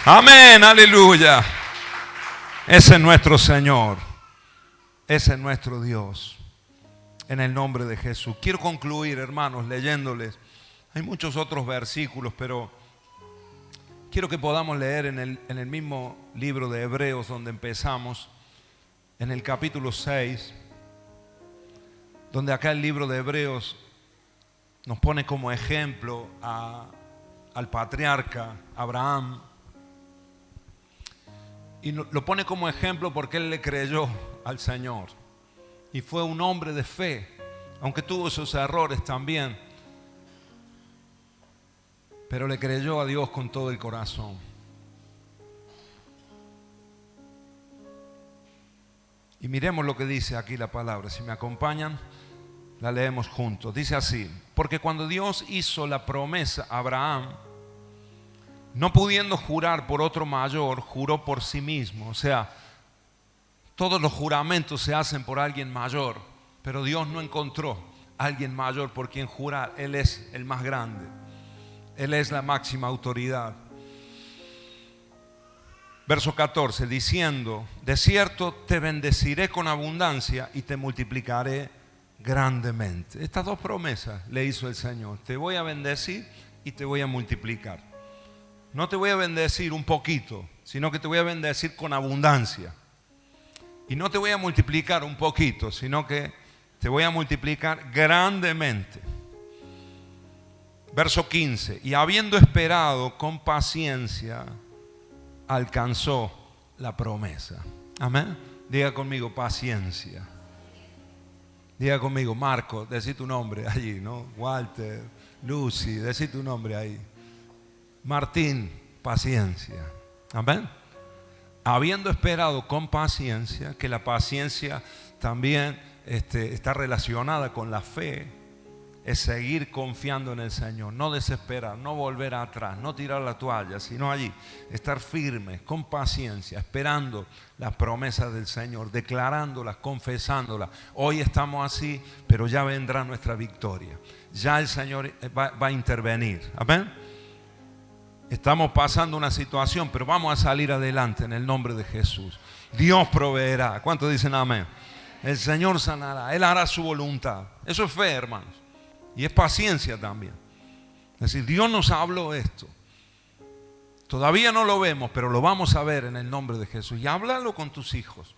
Amén, aleluya. Ese es nuestro Señor. Ese es nuestro Dios. En el nombre de Jesús. Quiero concluir, hermanos, leyéndoles. Hay muchos otros versículos, pero quiero que podamos leer en el mismo libro de Hebreos donde empezamos, en el capítulo 6, donde acá el libro de Hebreos nos pone como ejemplo al patriarca Abraham. Y lo pone como ejemplo porque él le creyó al Señor. Y fue un hombre de fe, aunque tuvo sus errores también. Pero le creyó a Dios con todo el corazón. Y miremos lo que dice aquí la palabra. Si me acompañan, la leemos juntos. Dice así: porque cuando Dios hizo la promesa a Abraham, no pudiendo jurar por otro mayor, juró por sí mismo. O sea, todos los juramentos se hacen por alguien mayor, pero Dios no encontró a alguien mayor por quien jurar. Él es el más grande. Él es la máxima autoridad. Verso 14, diciendo: de cierto te bendeciré con abundancia y te multiplicaré grandemente. Estas dos promesas le hizo el Señor: te voy a bendecir y te voy a multiplicar. No te voy a bendecir un poquito, sino que te voy a bendecir con abundancia. Y no te voy a multiplicar un poquito, sino que te voy a multiplicar grandemente. Verso 15, y habiendo esperado con paciencia, alcanzó la promesa. Amén. Diga conmigo: paciencia. Diga conmigo: Marco, decí tu nombre allí, ¿no? Walter, Lucy, decí tu nombre ahí. Martín, paciencia. Amén. Habiendo esperado con paciencia, que la paciencia también está relacionada con la fe, es seguir confiando en el Señor, no desesperar, no volver atrás, no tirar la toalla, sino allí estar firmes, con paciencia, esperando las promesas del Señor, declarándolas, confesándolas. Hoy estamos así, pero ya vendrá nuestra victoria. Ya el Señor va a intervenir. Amén. Estamos pasando una situación, pero vamos a salir adelante en el nombre de Jesús. Dios proveerá. ¿Cuántos dicen amén? El Señor sanará. Él hará su voluntad. Eso es fe, hermanos. Y es paciencia también. Es decir, Dios nos habló esto. Todavía no lo vemos, pero lo vamos a ver en el nombre de Jesús. Y háblalo con tus hijos.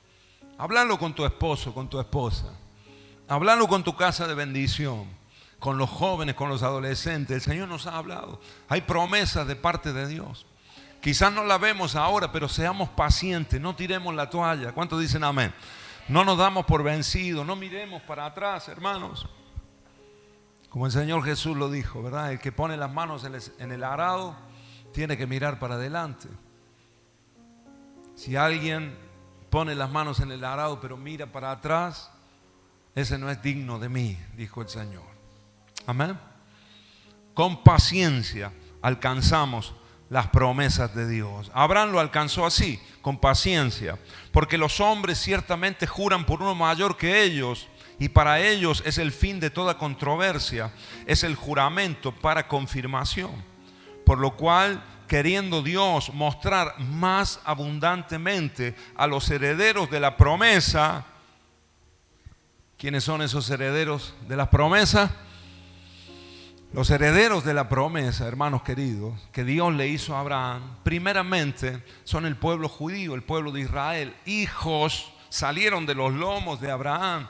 Háblalo con tu esposo, con tu esposa. Háblalo con tu casa de bendición. Con los jóvenes, con los adolescentes. El Señor nos ha hablado. Hay promesas de parte de Dios. Quizás no la vemos ahora, pero seamos pacientes. No tiremos la toalla. ¿Cuántos dicen amén? No nos damos por vencidos. No miremos para atrás, hermanos. Como el Señor Jesús lo dijo, ¿verdad? El que pone las manos en el arado tiene que mirar para adelante. Si alguien pone las manos en el arado pero mira para atrás, ese no es digno de mí, dijo el Señor. Amén. Con paciencia alcanzamos las promesas de Dios. Abraham lo alcanzó así, con paciencia, porque los hombres ciertamente juran por uno mayor que ellos, y para ellos es el fin de toda controversia, es el juramento para confirmación. Por lo cual, queriendo Dios mostrar más abundantemente a los herederos de la promesa. ¿Quiénes son esos herederos de la promesa? Los herederos de la promesa, hermanos queridos, que Dios le hizo a Abraham, primeramente son el pueblo judío, el pueblo de Israel. Hijos salieron de los lomos de Abraham,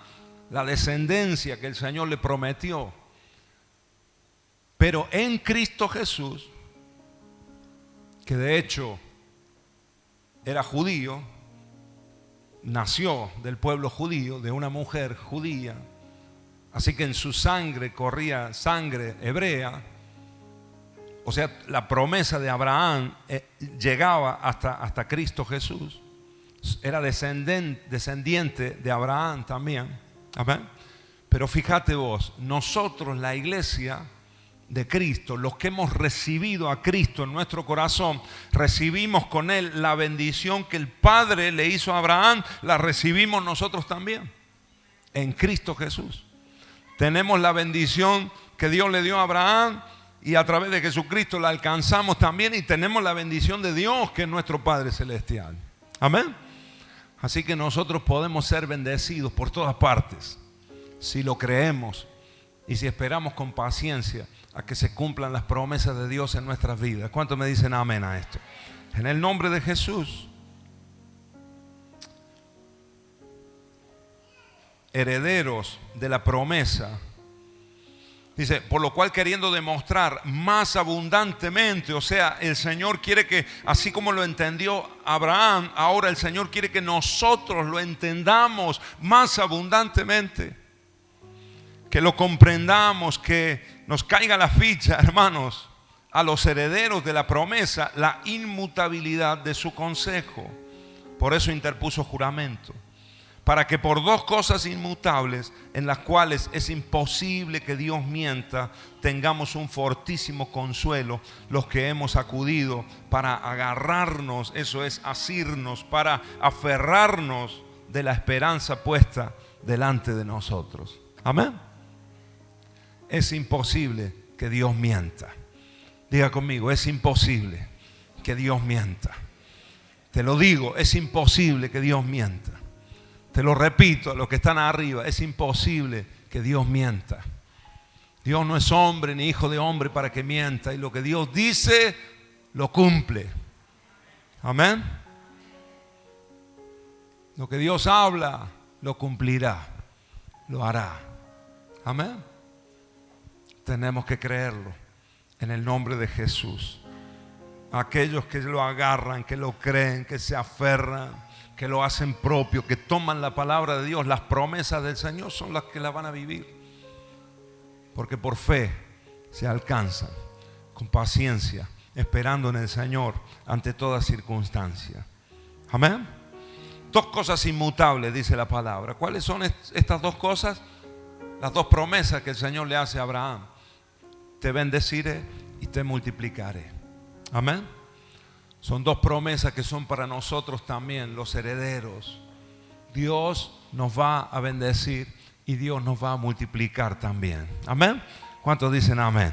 la descendencia que el Señor le prometió. Pero en Cristo Jesús, que de hecho era judío, nació del pueblo judío, de una mujer judía, así que en su sangre corría sangre hebrea. O sea, la promesa de Abraham llegaba hasta Cristo Jesús. Era descendiente de Abraham también. Amén. Pero fíjate vos, nosotros, la iglesia de Cristo, los que hemos recibido a Cristo en nuestro corazón, recibimos con Él la bendición que el Padre le hizo a Abraham, la recibimos nosotros también, en Cristo Jesús. Tenemos la bendición que Dios le dio a Abraham y a través de Jesucristo la alcanzamos también, y tenemos la bendición de Dios, que es nuestro Padre Celestial. Amén. Así que nosotros podemos ser bendecidos por todas partes, si lo creemos y si esperamos con paciencia a que se cumplan las promesas de Dios en nuestras vidas. ¿Cuántos me dicen amén a esto? En el nombre de Jesús. Herederos de la promesa. Dice, por lo cual queriendo demostrar más abundantemente, o sea, el Señor quiere que, así como lo entendió Abraham, ahora el Señor quiere que nosotros lo entendamos más abundantemente. Que lo comprendamos, que nos caiga la ficha, hermanos, a los herederos de la promesa, la inmutabilidad de su consejo. Por eso interpuso juramento. Para que por dos cosas inmutables, en las cuales es imposible que Dios mienta, tengamos un fortísimo consuelo los que hemos acudido para agarrarnos, eso es, asirnos, para aferrarnos de la esperanza puesta delante de nosotros. Amén. Es imposible que Dios mienta. Diga conmigo, es imposible que Dios mienta. Te lo digo, es imposible que Dios mienta. Te lo repito a los que están arriba, es imposible que Dios mienta. Dios no es hombre ni hijo de hombre para que mienta, y lo que Dios dice, lo cumple. Amén. Lo que Dios habla, lo cumplirá, lo hará. Amén. Tenemos que creerlo en el nombre de Jesús. Aquellos que lo agarran, que lo creen, que se aferran, que lo hacen propio, que toman la palabra de Dios, las promesas del Señor, son las que la van a vivir. Porque por fe se alcanzan, con paciencia, esperando en el Señor ante toda circunstancia. Amén. Dos cosas inmutables, dice la palabra. ¿Cuáles son estas dos cosas? Las dos promesas que el Señor le hace a Abraham. Te bendeciré y te multiplicaré. Amén. Son dos promesas que son para nosotros también, los herederos. Dios nos va a bendecir y Dios nos va a multiplicar también. Amén. ¿Cuántos dicen amén?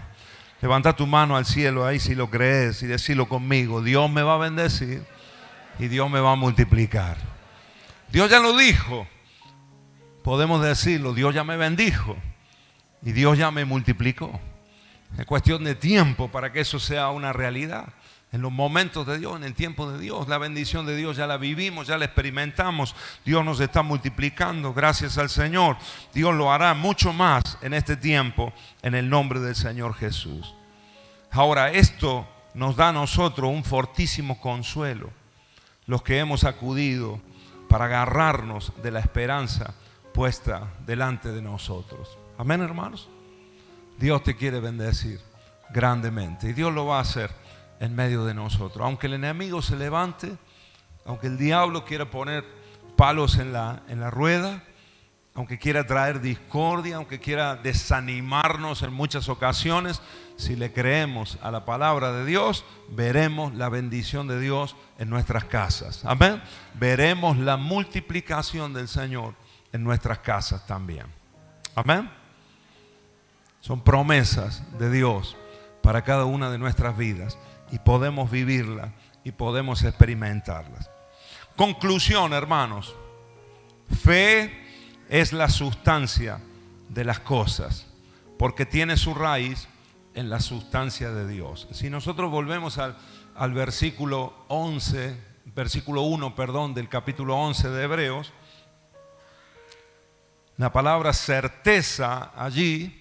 Levanta tu mano al cielo ahí si lo crees y decilo conmigo. Dios me va a bendecir y Dios me va a multiplicar. Dios ya lo dijo. Podemos decirlo, Dios ya me bendijo y Dios ya me multiplicó. Es cuestión de tiempo para que eso sea una realidad. En los momentos de Dios, en el tiempo de Dios, la bendición de Dios ya la vivimos, ya la experimentamos. Dios nos está multiplicando, gracias al Señor. Dios lo hará mucho más en este tiempo, en el nombre del Señor Jesús. Ahora, esto nos da a nosotros un fortísimo consuelo, los que hemos acudido para agarrarnos de la esperanza puesta delante de nosotros. Amén, hermanos. Dios te quiere bendecir grandemente y Dios lo va a hacer en medio de nosotros. Aunque el enemigo se levante, aunque el diablo quiera poner palos en la rueda, aunque quiera traer discordia, aunque quiera desanimarnos en muchas ocasiones, si le creemos a la palabra de Dios, veremos la bendición de Dios en nuestras casas. Amén. Veremos la multiplicación del Señor en nuestras casas también. Amén. Son promesas de Dios para cada una de nuestras vidas y podemos vivirlas y podemos experimentarlas. Conclusión, hermanos. Fe es la sustancia de las cosas, porque tiene su raíz en la sustancia de Dios. Si nosotros volvemos al versículo 1, del capítulo 11 de Hebreos, la palabra certeza allí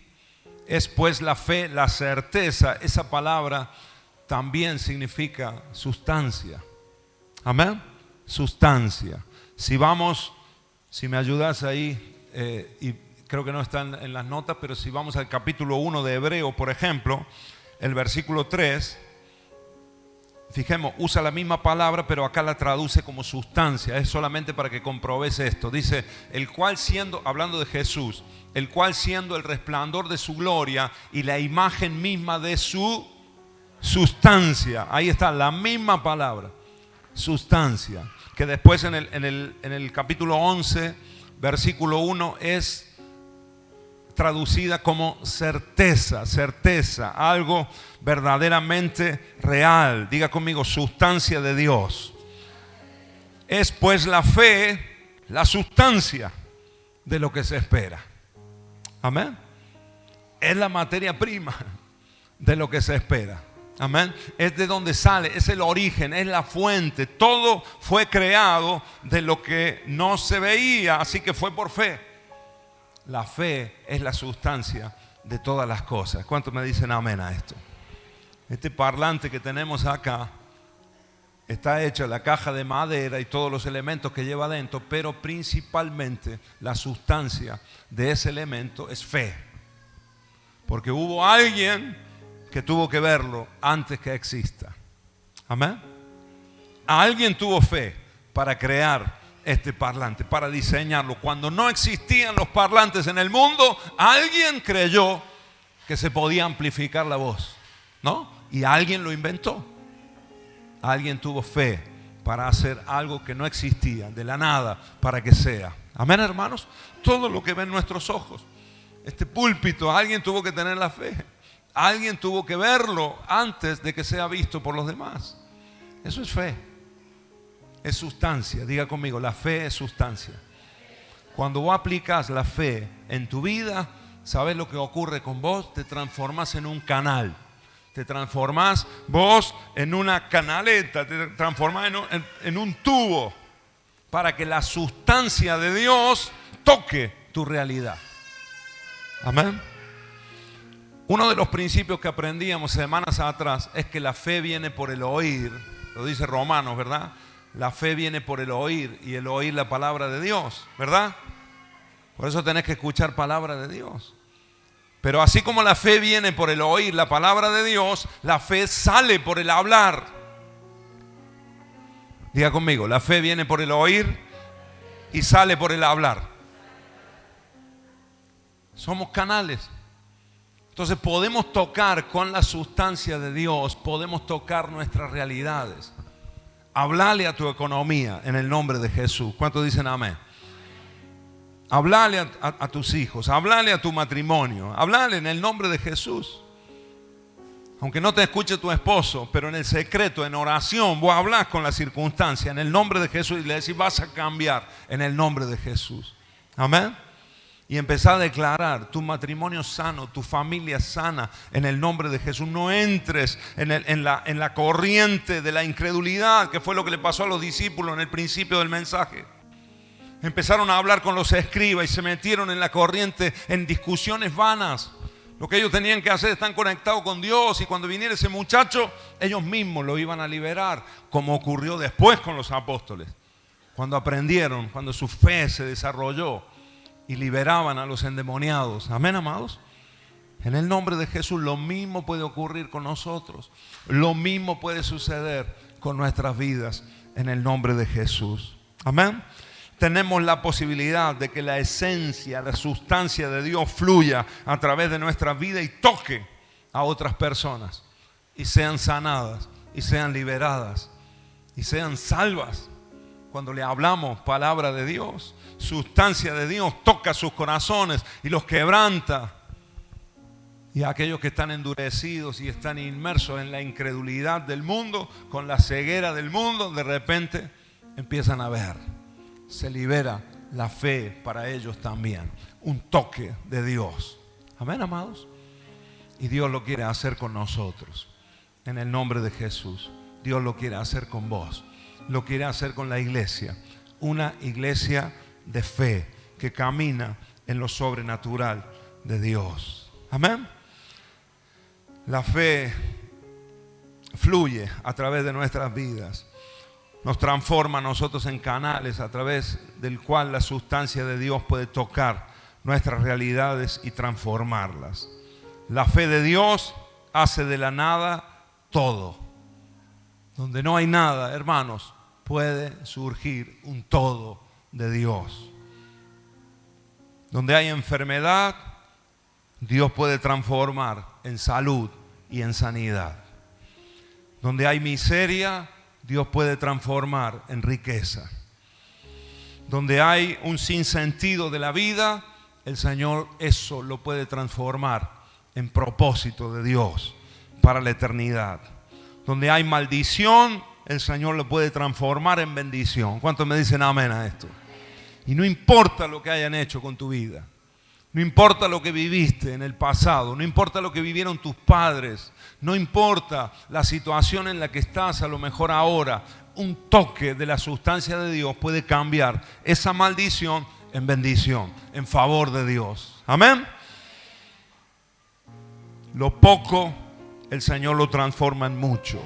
es pues la fe, la certeza. Esa palabra también significa sustancia. Amén. Sustancia. Si me ayudas ahí, y creo que no están en las notas, pero si vamos al capítulo 1 de Hebreo, por ejemplo, el versículo 3, fijemos, usa la misma palabra, pero acá la traduce como sustancia. Es solamente para que comprobes esto. Dice, el cual siendo, hablando de Jesús, el cual siendo el resplandor de su gloria y la imagen misma de su sustancia. Ahí está la misma palabra, sustancia, que después en el capítulo 11, versículo 1, es traducida como certeza, certeza, algo verdaderamente real. Diga conmigo, sustancia de Dios. Es pues la fe, la sustancia de lo que se espera. Amén. Es la materia prima de lo que se espera. Amén. Es de donde sale, es el origen, es la fuente. Todo fue creado de lo que no se veía, así que fue por fe. La fe es la sustancia de todas las cosas. ¿Cuántos me dicen amén a esto? Este parlante que tenemos acá está hecho la caja de madera y todos los elementos que lleva adentro, pero principalmente la sustancia de ese elemento es fe. Porque hubo alguien que tuvo que verlo antes que exista. Amén. Alguien tuvo fe para crear este parlante, para diseñarlo. Cuando no existían los parlantes en el mundo, alguien creyó que se podía amplificar la voz, ¿no? Y alguien lo inventó. Alguien tuvo fe para hacer algo que no existía, de la nada, para que sea. Amén, hermanos. Todo lo que ven nuestros ojos, este púlpito, alguien tuvo que tener la fe. Alguien tuvo que verlo antes de que sea visto por los demás. Eso es fe. Es sustancia. Diga conmigo, la fe es sustancia. Cuando vos aplicas la fe en tu vida, ¿sabes lo que ocurre con vos? Te transformas en un canal. Te transformas vos en una canaleta. Te transformas en un tubo para que la sustancia de Dios toque tu realidad. Amén. Uno de los principios que aprendíamos semanas atrás es que la fe viene por el oír. Lo dice Romanos, ¿verdad? La fe viene por el oír y el oír la palabra de Dios, ¿verdad? Por eso tenés que escuchar palabra de Dios. Pero así como la fe viene por el oír la palabra de Dios, la fe sale por el hablar. Diga conmigo, la fe viene por el oír y sale por el hablar. Somos canales. Entonces podemos tocar con la sustancia de Dios, podemos tocar nuestras realidades. Hablale a tu economía en el nombre de Jesús. ¿Cuántos dicen amén? Hablale a tus hijos, hablale a tu matrimonio, hablale en el nombre de Jesús. Aunque no te escuche tu esposo, pero en el secreto, en oración, vos hablás con la circunstancia en el nombre de Jesús y le decís, vas a cambiar en el nombre de Jesús. Amén. Y empezá a declarar tu matrimonio sano, tu familia sana en el nombre de Jesús. No entres en la corriente de la incredulidad, que fue lo que le pasó a los discípulos en el principio del mensaje. Empezaron a hablar con los escribas y se metieron en la corriente, en discusiones vanas. Lo que ellos tenían que hacer, están conectados con Dios, y cuando viniera ese muchacho, ellos mismos lo iban a liberar, como ocurrió después con los apóstoles. Cuando aprendieron, cuando su fe se desarrolló y liberaban a los endemoniados. Amén, amados. En el nombre de Jesús, lo mismo puede ocurrir con nosotros. Lo mismo puede suceder con nuestras vidas en el nombre de Jesús. Amén. Tenemos la posibilidad de que la esencia, la sustancia de Dios fluya a través de nuestra vida y toque a otras personas y sean sanadas y sean liberadas y sean salvas. Cuando le hablamos palabra de Dios, sustancia de Dios, toca sus corazones y los quebranta. Y a aquellos que están endurecidos y están inmersos en la incredulidad del mundo, con la ceguera del mundo, de repente empiezan a ver. Se libera la fe para ellos también. Un toque de Dios. Amén, amados. Y Dios lo quiere hacer con nosotros. En el nombre de Jesús. Dios lo quiere hacer con vos. Lo quiere hacer con la iglesia. Una iglesia de fe que camina en lo sobrenatural de Dios. Amén. La fe fluye a través de nuestras vidas. Nos transforma a nosotros en canales a través del cual la sustancia de Dios puede tocar nuestras realidades y transformarlas. La fe de Dios hace de la nada todo. Donde no hay nada, hermanos, puede surgir un todo de Dios. Donde hay enfermedad, Dios puede transformar en salud y en sanidad. Donde hay miseria, Dios puede transformar en riqueza. Donde hay un sinsentido de la vida, el Señor eso lo puede transformar en propósito de Dios para la eternidad. Donde hay maldición, el Señor lo puede transformar en bendición. ¿Cuántos me dicen amén a esto? Y no importa lo que hayan hecho con tu vida. No importa lo que viviste en el pasado, no importa lo que vivieron tus padres, no importa la situación en la que estás a lo mejor ahora, un toque de la sustancia de Dios puede cambiar esa maldición en bendición, en favor de Dios. Amén. Lo poco, el Señor lo transforma en mucho.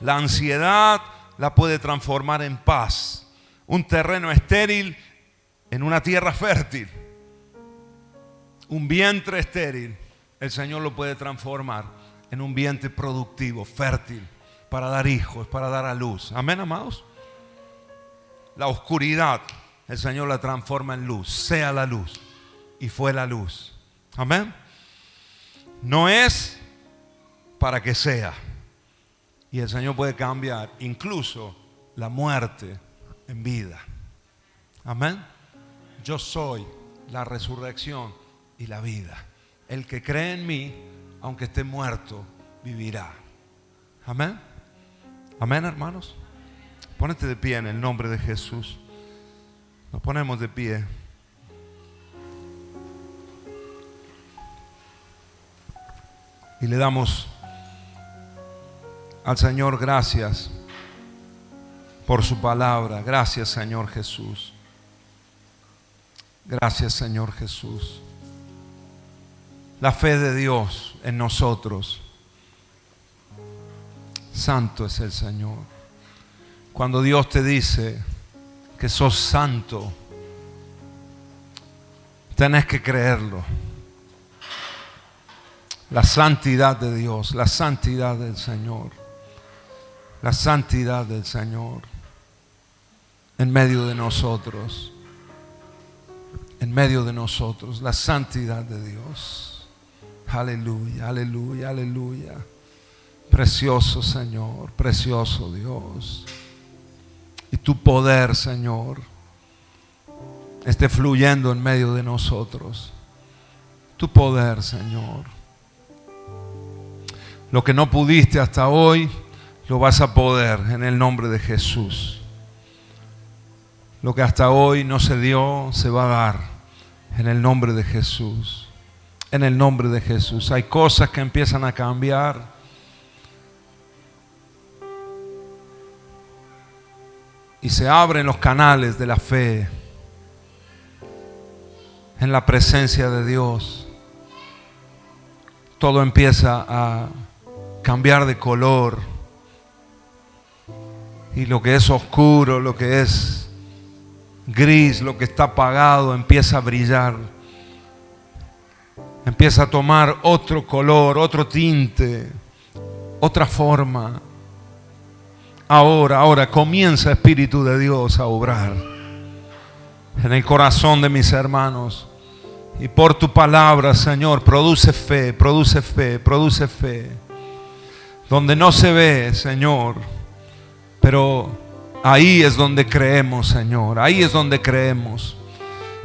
La ansiedad la puede transformar en paz. Un terreno estéril en una tierra fértil. Un vientre estéril, el Señor lo puede transformar en un vientre productivo, fértil, para dar hijos, para dar a luz. Amén, amados. La oscuridad, el Señor la transforma en luz. Sea la luz. Y fue la luz. Amén. No es para que sea. Y el Señor puede cambiar incluso la muerte en vida. Amén. Yo soy la resurrección y la vida. El que cree en mí, aunque esté muerto, vivirá. Amén. Amén, hermanos. Ponete de pie en el nombre de Jesús. Nos ponemos de pie. Y le damos al Señor gracias por su palabra. Gracias, Señor Jesús. Gracias, Señor Jesús. La fe de Dios en nosotros. Santo es el Señor. Cuando Dios te dice que sos santo, tenés que creerlo. La santidad de Dios, la santidad del Señor, la santidad del Señor en medio de nosotros, en medio de nosotros, la santidad de Dios. Aleluya, aleluya, aleluya. Precioso Señor, precioso Dios. Y tu poder, Señor, esté fluyendo en medio de nosotros. Tu poder, Señor. Lo que no pudiste hasta hoy, lo vas a poder en el nombre de Jesús. Lo que hasta hoy no se dio, se va a dar En el nombre de Jesús. En el nombre de Jesús. Hay cosas que empiezan a cambiar. Y se abren los canales de la fe en la presencia de Dios. Todo empieza a cambiar de color. Y lo que es oscuro, lo que es gris, lo que está apagado, empieza a brillar. Empieza a tomar otro color, otro tinte, otra forma. Ahora comienza, Espíritu de Dios, a obrar en el corazón de mis hermanos. Y por tu palabra, Señor, produce fe, produce fe, produce fe. Donde no se ve, Señor, pero ahí es donde creemos, Señor. Ahí es donde creemos.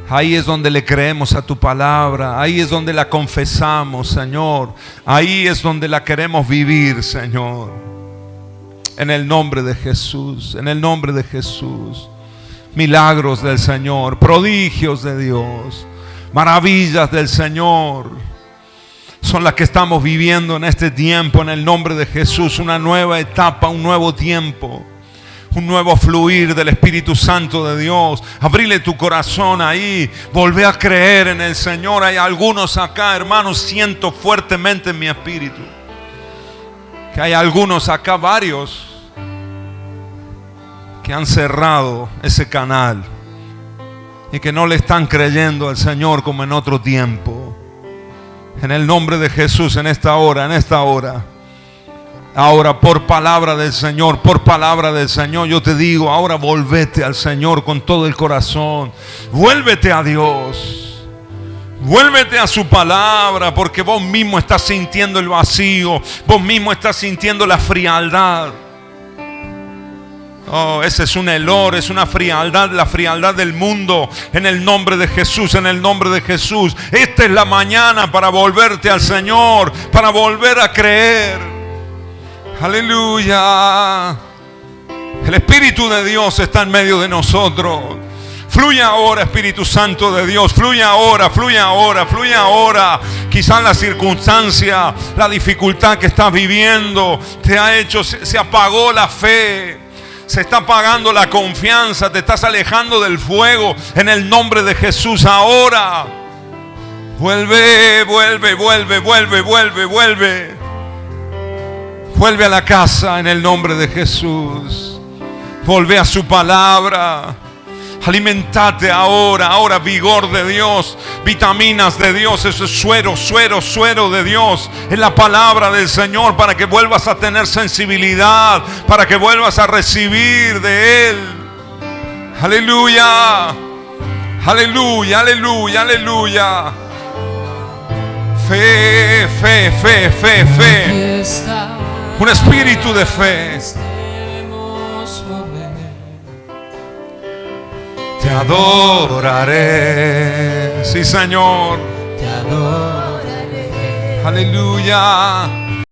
Ahí es donde le creemos a tu palabra. Ahí es donde la confesamos, Señor. Ahí es donde la queremos vivir, Señor. En el nombre de Jesús, en el nombre de Jesús. Milagros del Señor, prodigios de Dios, maravillas del Señor son las que estamos viviendo en este tiempo, en el nombre de Jesús. Una nueva etapa, un nuevo tiempo, un nuevo fluir del Espíritu Santo de Dios. Abrile tu corazón ahí, volvé a creer en el Señor. Hay algunos acá, hermanos, siento fuertemente en mi espíritu que hay algunos acá, varios, que han cerrado ese canal y que no le están creyendo al Señor como en otro tiempo. En el nombre de Jesús, en esta hora, ahora por palabra del Señor, yo te digo, ahora volvete al Señor con todo el corazón. Vuélvete a Dios. Vuélvete a su palabra, porque vos mismo estás sintiendo el vacío, vos mismo estás sintiendo la frialdad. Oh, ese es un helor, es una frialdad, la frialdad del mundo. En el nombre de Jesús, en el nombre de Jesús. Esta es la mañana para volverte al Señor, para volver a creer. Aleluya. El Espíritu de Dios está en medio de nosotros. Fluye ahora, Espíritu Santo de Dios. Fluye ahora, fluye ahora, fluye ahora. Quizás la circunstancia, la dificultad que estás viviendo te ha hecho, se apagó la fe. Se está apagando la confianza, te estás alejando del fuego. En el nombre de Jesús, ahora vuelve. Vuelve a la casa en el nombre de Jesús. Vuelve a su palabra. Alimentate ahora vigor de Dios, vitaminas de Dios, eso es suero de Dios, es la palabra del Señor, para que vuelvas a tener sensibilidad, para que vuelvas a recibir de Él. Aleluya, aleluya, aleluya, aleluya. Fe. Un espíritu de fe. Te adoraré, sí, Señor. Te adoraré. Aleluya.